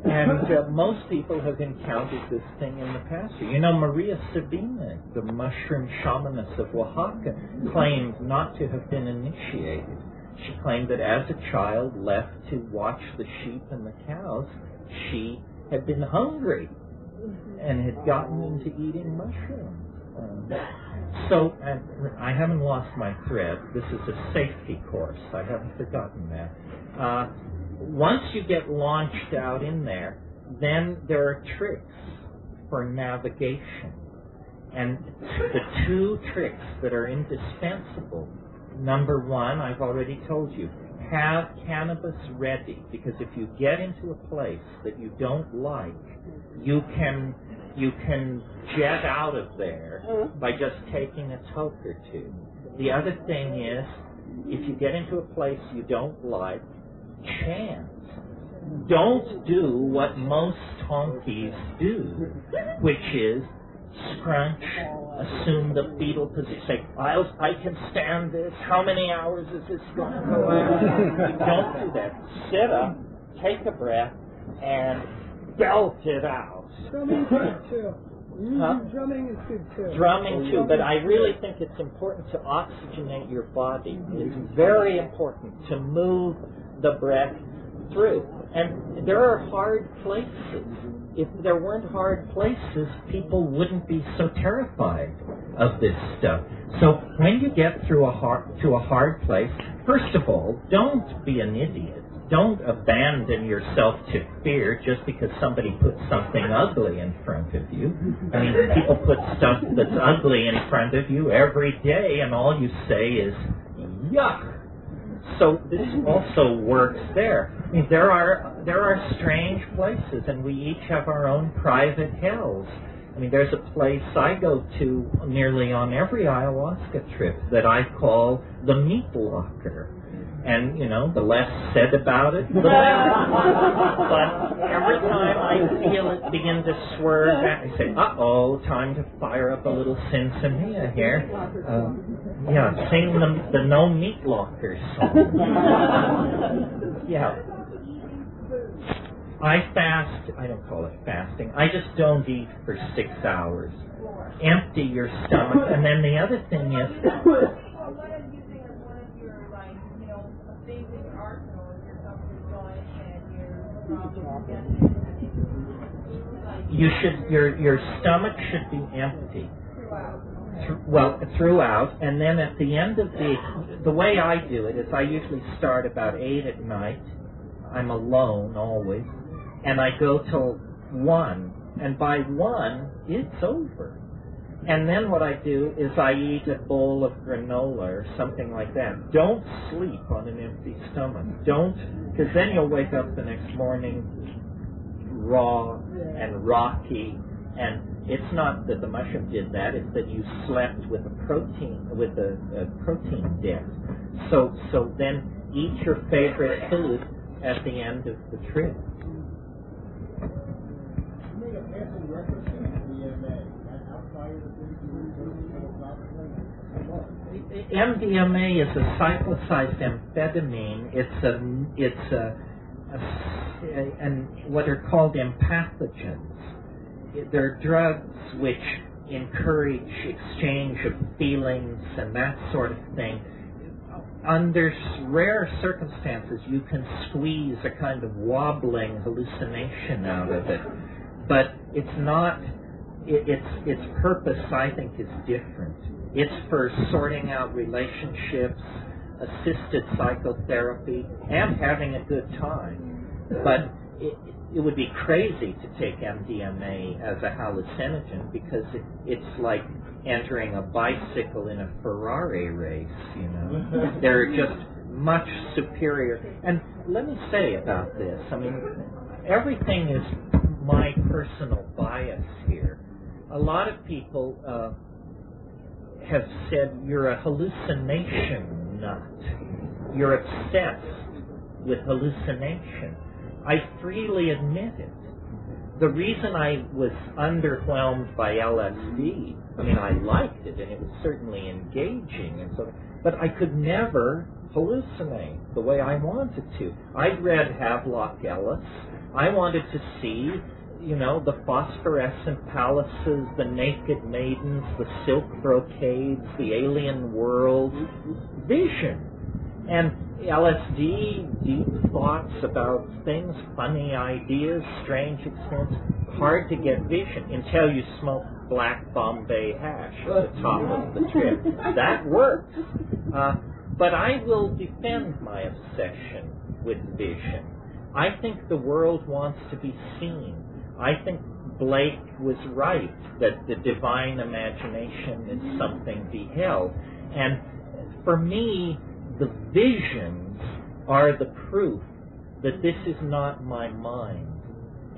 And most people have encountered this thing in the past. You know, Maria Sabina, the mushroom shamaness of Oaxaca, claimed not to have been initiated. She claimed that as a child left to watch the sheep and the cows, she had been hungry and had gotten into eating mushrooms. So I haven't lost my thread. This is a safety course. I haven't forgotten that. Once you get launched out in there, then there are tricks for navigation. And the two tricks that are indispensable, number one, I've already told you, have cannabis ready, because if you get into a place that you don't like, you can jet out of there by just taking a toke or two. The other thing is, if you get into a place you don't like, chance. Don't do what most honkies do, which is scrunch, assume the fetal position, say, I can stand this, how many hours is this going to go out? Don't do that. Sit up, take a breath, and belt it out. Drumming good too. Huh? Drumming is good too. Drumming too, but I really think it's important to oxygenate your body. It's very important to move the breath through. And there are hard places. If there weren't hard places, people wouldn't be so terrified of this stuff. So when you get through to a hard place, first of all, don't be an idiot. Don't abandon yourself to fear just because somebody puts something ugly in front of you. I mean, people put stuff that's ugly in front of you every day, and all you say is, yuck. So this also works there. I mean, there are strange places, and we each have our own private hells. I mean, there's a place I go to nearly on every ayahuasca trip that I call the meat locker. And, you know, the less said about it, the better. But every time I feel it begin to swerve, I say, uh-oh, time to fire up a little Sinsemilla here. Sing the No Meat Locker song. Yeah. I fast, I don't call it fasting, I just don't eat for 6 hours. Empty your stomach, and then the other thing is... You should, your stomach should be empty. Throughout, and then at the end of the way I do it is I usually start about 8 at night. I'm alone always, and I go till 1, and by 1 it's over. And then what I do is I eat a bowl of granola or something like that. Don't sleep on an empty stomach. Because then you'll wake up the next morning raw and rocky, and it's not that the mushroom did that, it's that you slept with a protein debt. So then eat your favorite food at the end of the trip. MDMA is a cyclicized amphetamine. It's what are called empathogens. They're drugs which encourage exchange of feelings and that sort of thing. Under rare circumstances, you can squeeze a kind of wobbling hallucination out of it, but it's not. Its purpose, I think, is different. It's for sorting out relationships, assisted psychotherapy, and having a good time. But it would be crazy to take MDMA as a hallucinogen because it's like entering a bicycle in a Ferrari race, you know. They're just much superior. And let me say about this, I mean, everything is my personal bias here. A lot of people have said you're a hallucination nut. You're obsessed with hallucination. I freely admit it. The reason I was underwhelmed by LSD, I mean, I liked it and it was certainly engaging and so, but I could never hallucinate the way I wanted to. I'd read Havelock Ellis. I wanted to see, you know, the phosphorescent palaces, the naked maidens, the silk brocades, the alien world, vision. And LSD, deep thoughts about things, funny ideas, strange experiences, hard to get vision until you smoke black Bombay hash at the top of the trip. That works. But I will defend my obsession with vision. I think the world wants to be seen. I think Blake was right that the divine imagination is something beheld. And for me, the visions are the proof that this is not my mind.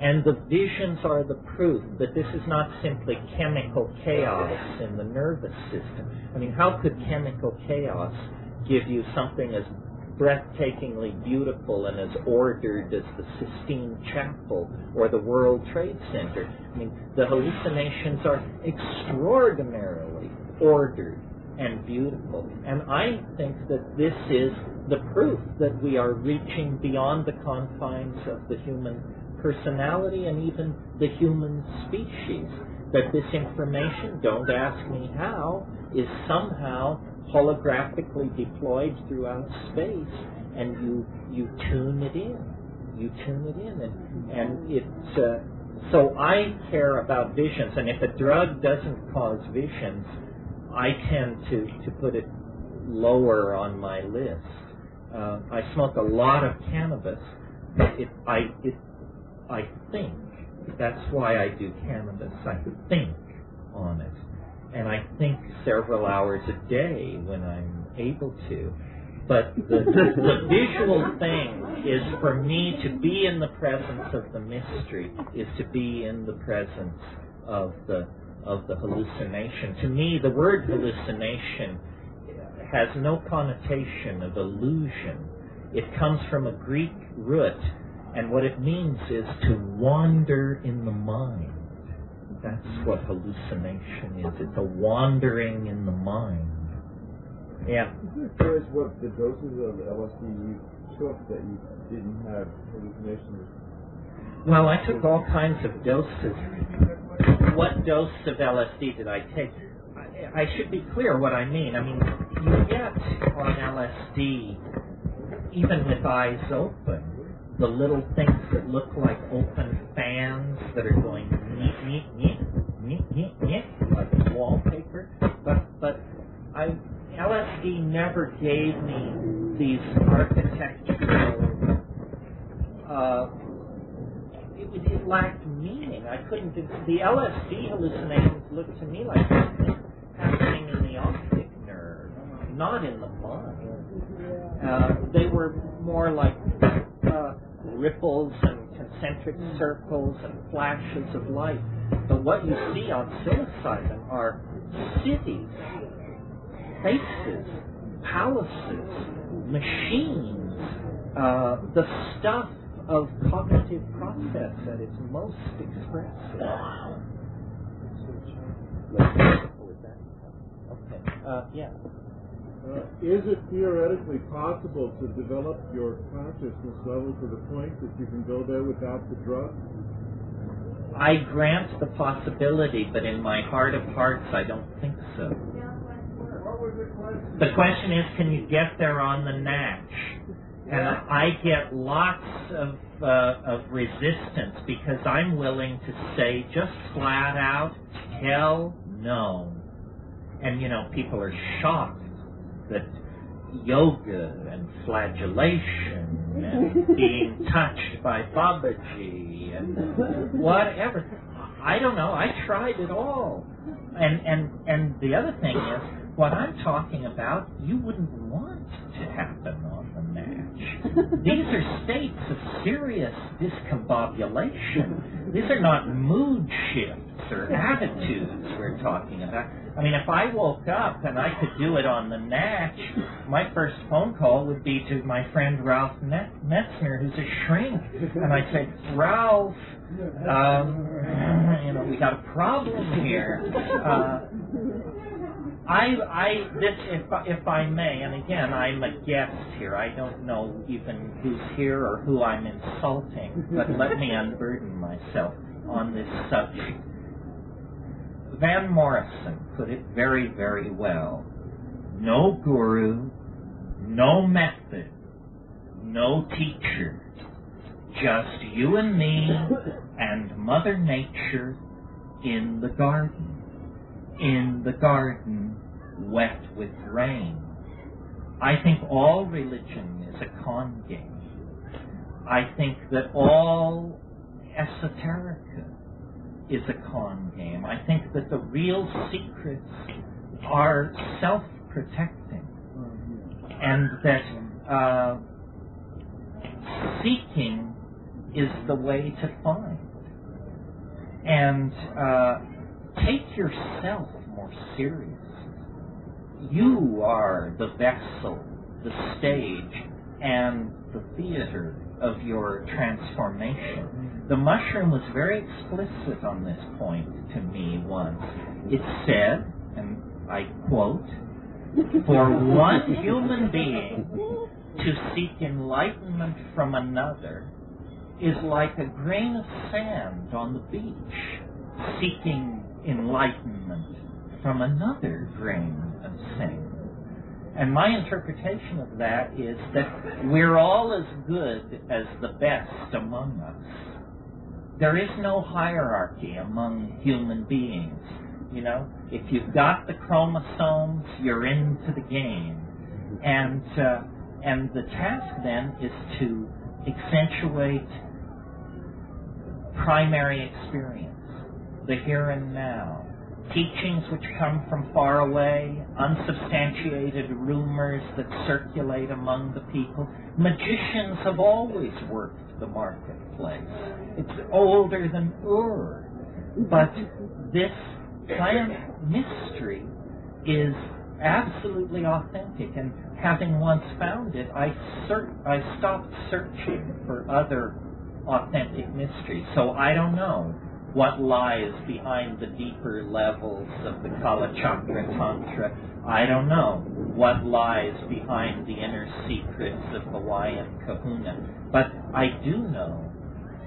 And the visions are the proof that this is not simply chemical chaos in the nervous system. I mean, how could chemical chaos give you something as breathtakingly beautiful and as ordered as the Sistine Chapel or the World Trade Center? I mean, the hallucinations are extraordinarily ordered and beautiful. And I think that this is the proof that we are reaching beyond the confines of the human personality and even the human species. That this information, don't ask me how, is somehow holographically deployed throughout space, and you tune it in. You tune it in. And it's, so I care about visions, and if a drug doesn't cause visions, I tend to put it lower on my list. I smoke a lot of cannabis. I think, that's why I do cannabis. I think on it. And I think several hours a day when I'm able to. But the visual thing is for me to be in the presence of the mystery, is to be in the presence of the hallucination. To me, the word hallucination has no connotation of illusion. It comes from a Greek root, and what it means is to wander in the mind. That's what hallucination is. It's a wandering in the mind. Yeah. I'm curious what the doses of LSD you took that you didn't have hallucinations. Well, I took all kinds of doses. What dose of LSD did I take? I should be clear what I mean. I mean, you get on LSD, even with eyes open, the little things that look like open fans that are going neat, neat, neat, neat, neat, neat, like wallpaper. But LSD never gave me these architectural. It lacked meaning. I couldn't. The LSD hallucinations looked to me like something happening in the optic nerve, not in the mind. They were more like ripples and concentric circles and flashes of light. But what you see on psilocybin are cities, faces, palaces, machines, the stuff of cognitive process at its most expressive. Okay. Yeah. Is it theoretically possible to develop your consciousness level to the point that you can go there without the drug? I grant the possibility, but in my heart of hearts, I don't think so. The question is, can you get there on the natch? And I get lots of resistance because I'm willing to say just flat out, hell no. And, you know, people are shocked that yoga and flagellation and being touched by Babaji and whatever. I don't know. I tried it all. And the other thing is, what I'm talking about, you wouldn't want to happen on the match. These are states of serious discombobulation. These are not mood shifts or attitudes we're talking about. I mean, if I woke up and I could do it on the Natch, my first phone call would be to my friend Ralph Metzner, who's a shrink. And I'd say, Ralph, we got a problem here. If I may, and again, I'm a guest here. I don't know even who's here or who I'm insulting, but let me unburden myself on this subject. Van Morrison put it very, very well. No guru, no method, no teacher, just you and me and Mother Nature in the garden. In the garden, wet with rain. I think all religion is a con game. I think that all esoterica is a con game. I think that the real secrets are self-protecting, and that seeking is the way to find. And take yourself more seriously. You are the vessel, the stage, and the theater of your transformation. The mushroom was very explicit on this point to me once. It said, and I quote, "For one human being to seek enlightenment from another is like a grain of sand on the beach, seeking enlightenment from another grain of sand." And my interpretation of that is that we're all as good as the best among us. There is no hierarchy among human beings. You know, if you've got the chromosomes, you're into the game. And the task then is to accentuate primary experience, the here and now, teachings which come from far away, unsubstantiated rumors that circulate among the people. Magicians have always worked the marketplace. It's older than Ur. But this plant mystery is absolutely authentic, and having once found it, I stopped searching for other authentic mysteries. So I don't know what lies behind the deeper levels of the Kala Chakra Tantra. I don't know what lies behind the inner secrets of Hawaiian Kahuna. But I do know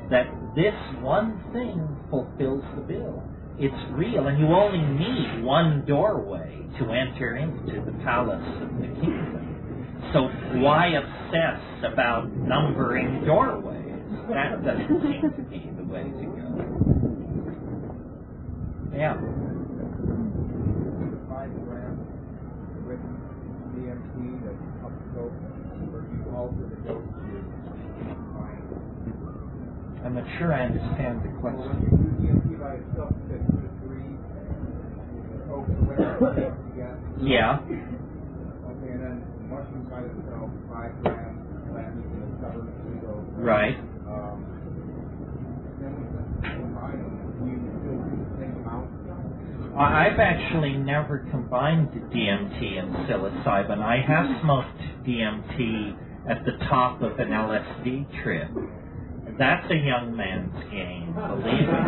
that this one thing fulfills the bill. It's real, and you only need one doorway to enter into the palace of the kingdom. So why obsess about numbering doorways? That doesn't seem to be the way to go. Yeah. 5 grams with DMT that's up scope, where you alter the dose to find. I'm not sure I understand the Well, question. when you do DMT by itself, you said 2 to 3 oaks or whatever you get. Yeah. Okay, and then mushrooms by themselves, 5 grams, less than a stubborn kilo. Right. Then we combine them. Do you still do the same amount? I've actually never combined DMT and psilocybin. I have smoked DMT at the top of an LSD trip. That's a young man's game, believe me.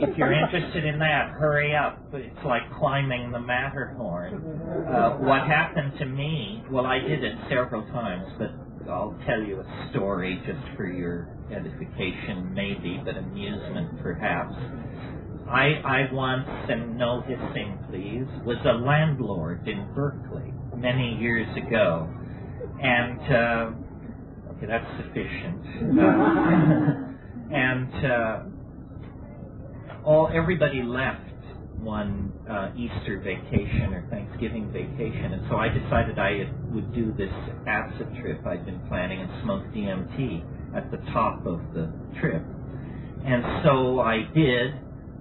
If you're interested in that, hurry up. It's like climbing the Matterhorn. What happened to me, well, I did it several times, but I'll tell you a story just for your edification, maybe, but amusement perhaps. I once, and no hissing please, was a landlord in Berkeley many years ago. And, okay, that's sufficient. Everybody left one Easter vacation or Thanksgiving vacation, and so I decided I would do this acid trip I'd been planning and smoke DMT at the top of the trip. And so I did,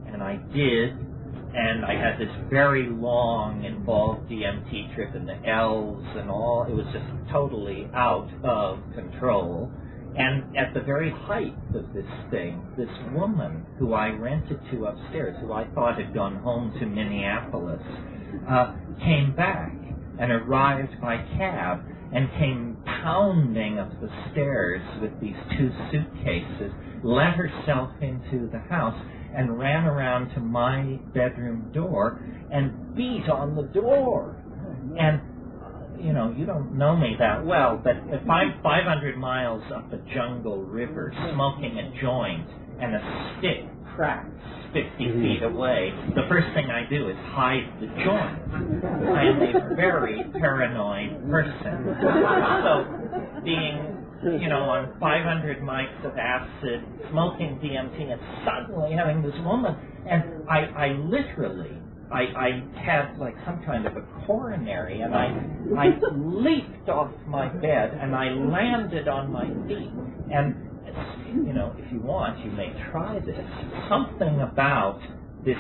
and I had this very long, involved DMT trip, and the L's and all. It was just totally out of control. And at the very height of this thing, this woman who I rented to upstairs, who I thought had gone home to Minneapolis, came back and arrived by cab and came pounding up the stairs with these 2 suitcases, let herself into the house, and ran around to my bedroom door and beat on the door. And you know, you don't know me that well, but if I'm 500 miles up a jungle river smoking a joint and a stick cracks 50 feet away, the first thing I do is hide the joint. I am a very paranoid person. So being, you know, on 500 mics of acid, smoking DMT, and suddenly having this woman, and I literally, I had like some kind of a coronary, and I leaped off my bed and I landed on my feet. And, you know, if you want, you may try this. Something about this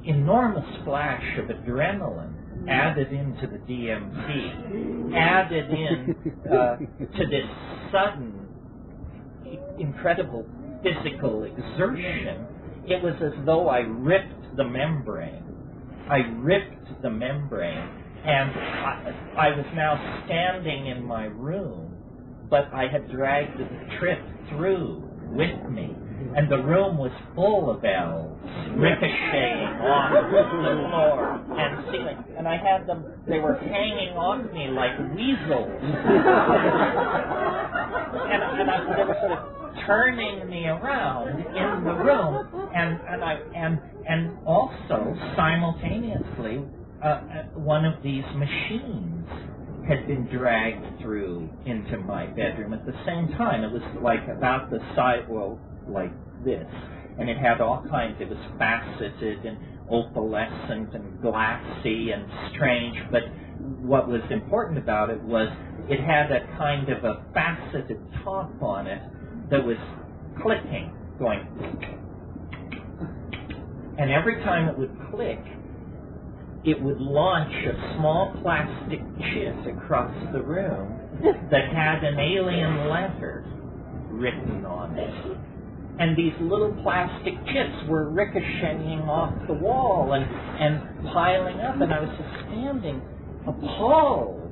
enormous flash of adrenaline added into the DMT, added in to this sudden, incredible physical exertion. It was as though I ripped the membrane. And I was now standing in my room, but I had dragged the trip through with me, and the room was full of L's ricocheting off the floor and ceiling, and I had them, they were hanging off me like weasels, and they were sort of turning me around in the room, and also simultaneously one of these machines had been dragged through into my bedroom at the same time. It was like about the size, well, like this, and it had all kinds. It was faceted and opalescent and glassy and strange, but what was important about it was it had a kind of a faceted top on it that was clicking, going, and every time it would click, it would launch a small plastic chip across the room that had an alien letter written on it. And these little plastic chips were ricocheting off the wall and piling up, and I was just standing appalled,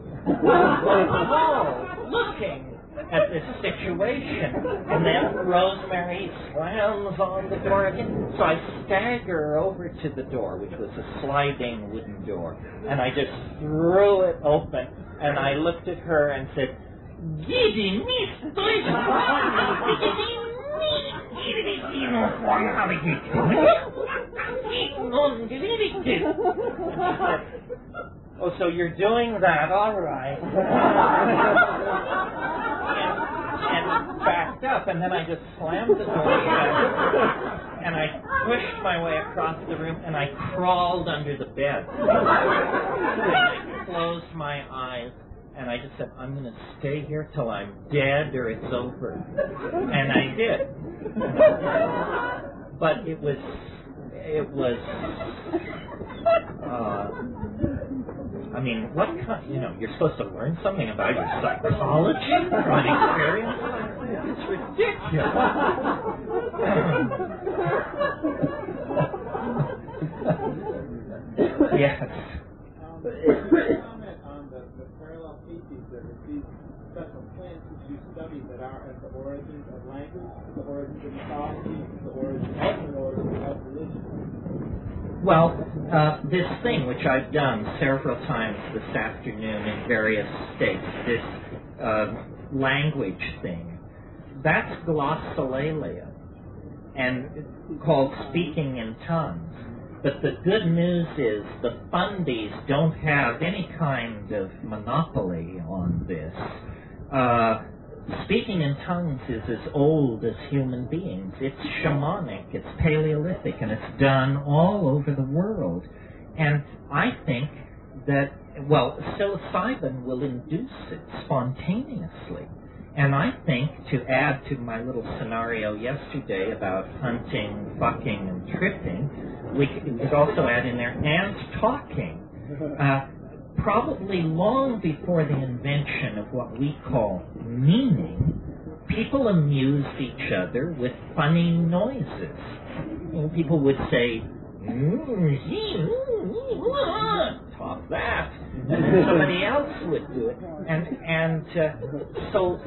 looking at this situation. And then Rosemary slams on the door again. So I stagger over to the door, which was a sliding wooden door, and I just threw it open, and I looked at her and said, "Gidi mi stoi oh, so you're doing that, all right." And backed up, and then I just slammed the door shut, and I pushed my way across the room, and I crawled under the bed. And I closed my eyes, and I just said, "I'm going to stay here till I'm dead or it's over." And I did. But it was I mean, what kind, you know, you're supposed to learn something about your psychology from an experience like this. It's ridiculous. Yes. Comment on the parallel species that these special plants that you study that are at the origins of language, the origins of mythology, the origins of religion. Well, this thing, which I've done several times this afternoon in various states, this language thing, that's glossolalia, and called speaking in tongues. But the good news is the fundies don't have any kind of monopoly on this. speaking in tongues is as old as human beings. It's shamanic, it's Paleolithic, and it's done all over the world. And I think that, well, psilocybin will induce it spontaneously. And I think, to add to my little scenario yesterday about hunting, fucking, and tripping, we could also add in there, and talking. Probably long before the invention of what we call meaning, people amused each other with funny noises. People would say, talk that, and then somebody else would do it. So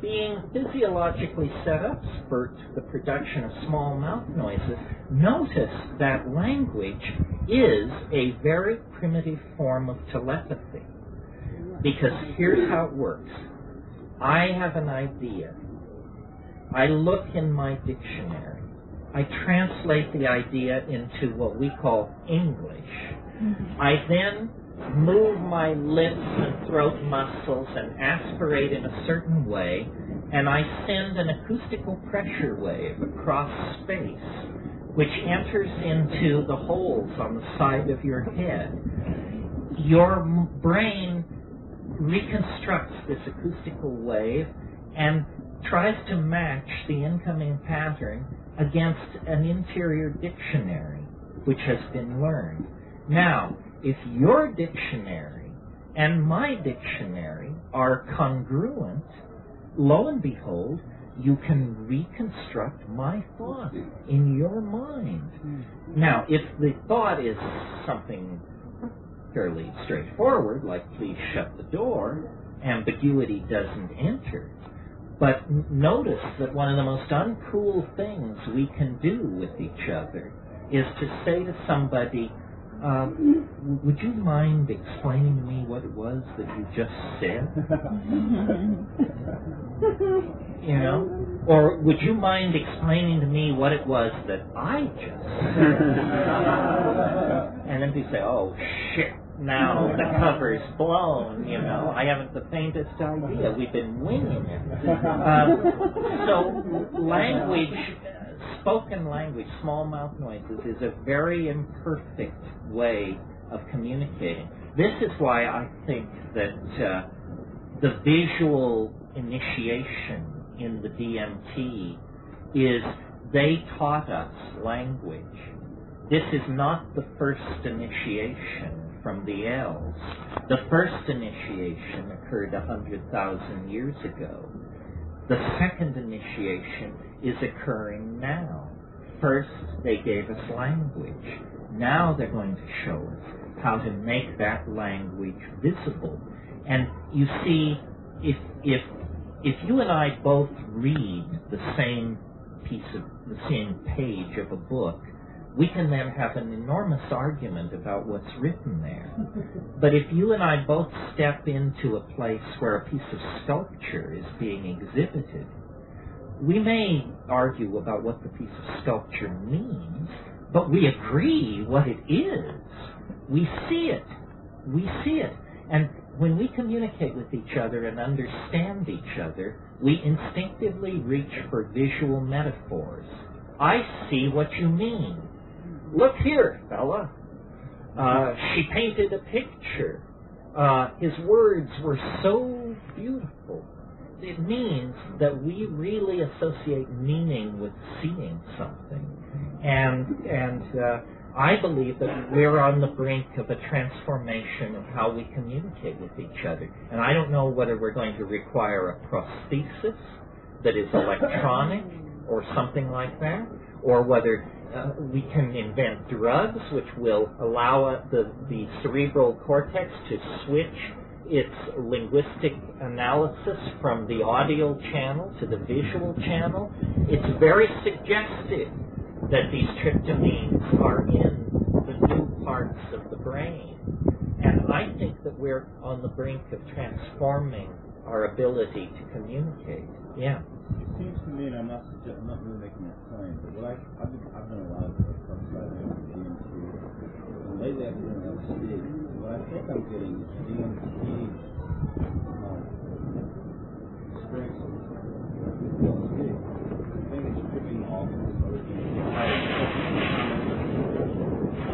being physiologically set up for the production of small mouth noises, notice that language is a very primitive form of telepathy. Because here's how it works. I have an idea. I look in my dictionary. I translate the idea into what we call English. I then move my lips and throat muscles and aspirate in a certain way, and I send an acoustical pressure wave across space, which enters into the holes on the side of your head. Your brain reconstructs this acoustical wave and tries to match the incoming pattern against an interior dictionary, which has been learned. Now, if your dictionary and my dictionary are congruent, lo and behold, you can reconstruct my thought in your mind. Now, if the thought is something fairly straightforward, like please shut the door, ambiguity doesn't enter. But notice that one of the most uncool things we can do with each other is to say to somebody, would you mind explaining to me what it was that you just said? You know? Or would you mind explaining to me what it was that I just said? And then they say, oh, shit, now the cover's blown, you know. I haven't the faintest idea. We've been winging it. So language, spoken language, small mouth noises, is a very imperfect way of communicating. This is why I think that the visual initiation in the DMT is they taught us language. This is not the first initiation from the elves. The first initiation occurred 100,000 years ago. The second initiation is occurring now. First, they gave us language. Now they're going to show us how to make that language visible. And you see, if you and I both read the same page of a book, we can then have an enormous argument about what's written there. But if you and I both step into a place where a piece of sculpture is being exhibited, we may argue about what the piece of sculpture means, but we agree what it is. We see it. We see it. And when we communicate with each other and understand each other, we instinctively reach for visual metaphors. I see what you mean. Look here, fella. She painted a picture. His words were so beautiful. It means that we really associate meaning with seeing something. And I believe that we're on the brink of a transformation of how we communicate with each other. And I don't know whether we're going to require a prosthesis that is electronic or something like that, or whether we can invent drugs which will allow the cerebral cortex to switch its linguistic analysis from the audio channel to the visual channel. It's very suggestive that these tryptamines are in the new parts of the brain. And I think that we're on the brink of transforming our ability to communicate. Yeah. It seems to me, and I'm not really making that claim, but what I've done a lot of psychedelics and DMT, and lately I've been doing LSD. What I think I'm getting is DMT experience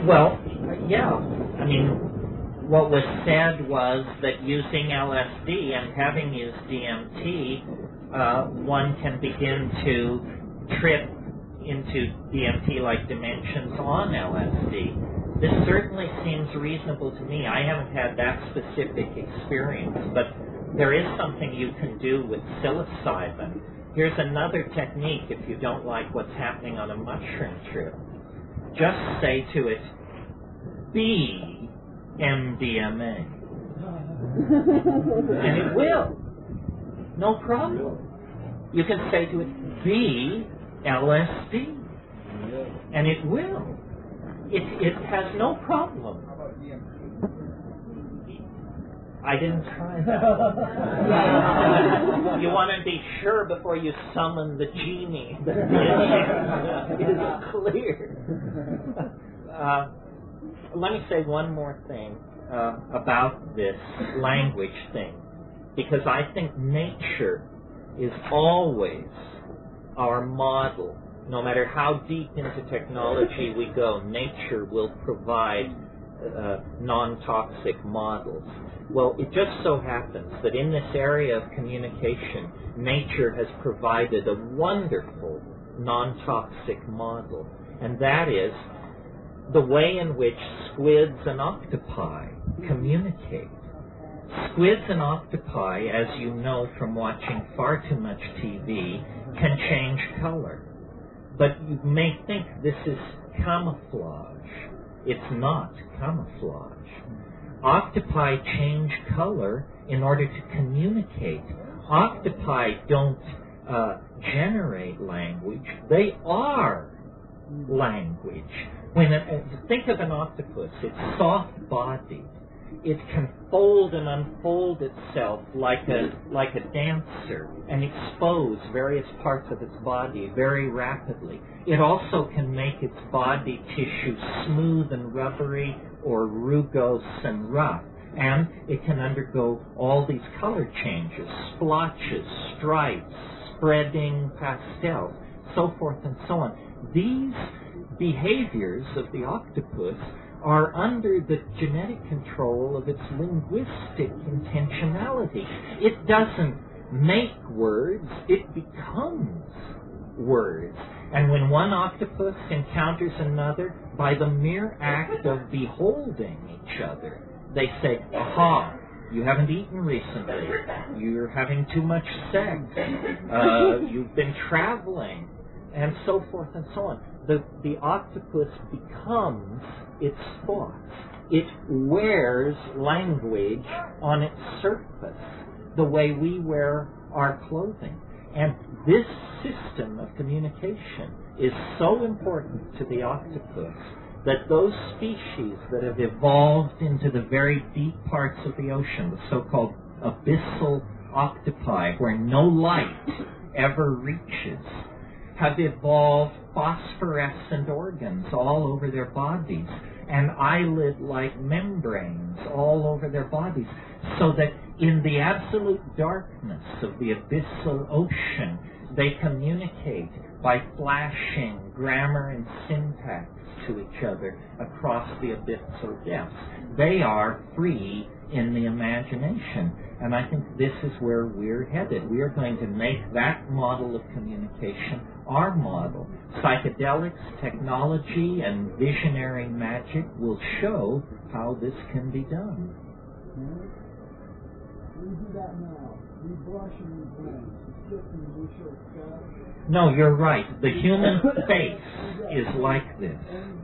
Well, yeah. I mean, what was said was that using LSD and having used DMT, one can begin to trip into DMT-like dimensions on LSD. This certainly seems reasonable to me. I haven't had that specific experience, but there is something you can do with psilocybin. Here's another technique if you don't like what's happening on a mushroom trip. Just say to it, be MDMA. And it will. No problem. You can say to it, be LSD. And it will. It has no problem. I didn't try that. You want to be sure before you summon the genie that the issue is clear. Let me say one more thing about this language thing, because I think nature is always our model. No matter how deep into technology we go, nature will provide non-toxic models. Well, it just so happens that in this area of communication, nature has provided a wonderful non-toxic model, and that is the way in which squids and octopi communicate. Squids and octopi, as you know from watching far too much TV, can change color. But you may think this is camouflage. It's not camouflage. Octopi change color in order to communicate. Octopi don't generate language. They are language. Think of an octopus. It's soft-bodied. It can fold and unfold itself like a dancer and expose various parts of its body very rapidly. It also can make its body tissue smooth and rubbery or rugose and rough. And it can undergo all these color changes, splotches, stripes, spreading pastels, so forth and so on. These behaviors of the octopus are under the genetic control of its linguistic intentionality. It doesn't make words, it becomes words. And when one octopus encounters another, by the mere act of beholding each other, they say, aha, you haven't eaten recently, you're having too much sex, you've been traveling, and so forth and so on. The octopus becomes its thoughts. It wears language on its surface, the way we wear our clothing. And this system of communication is so important to the octopus that those species that have evolved into the very deep parts of the ocean, the so-called abyssal octopi, where no light ever reaches, have evolved phosphorescent organs all over their bodies and eyelid-like membranes all over their bodies, so that in the absolute darkness of the abyssal ocean, they communicate by flashing grammar and syntax to each other across the abyssal depths. They are free in the imagination. And I think this is where we're headed. We are going to make that model of communication our model. Psychedelics, technology, and visionary magic will show how this can be done. We do that now. We blush and we glance. We slip and we show scars. No, you're right. The human face is like this.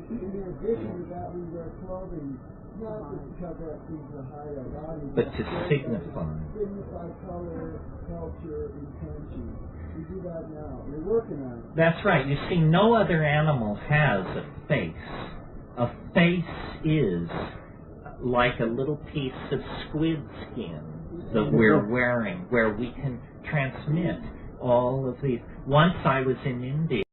And in addition to that, we wear clothing not just to cover up things that hide our body, but to signify. Signify color, culture, intention. We do that now. We're working on it. That's right. You see, no other animal has a face. A face is like a little piece of squid skin that we're wearing, where we can transmit all of these. Once I was in India,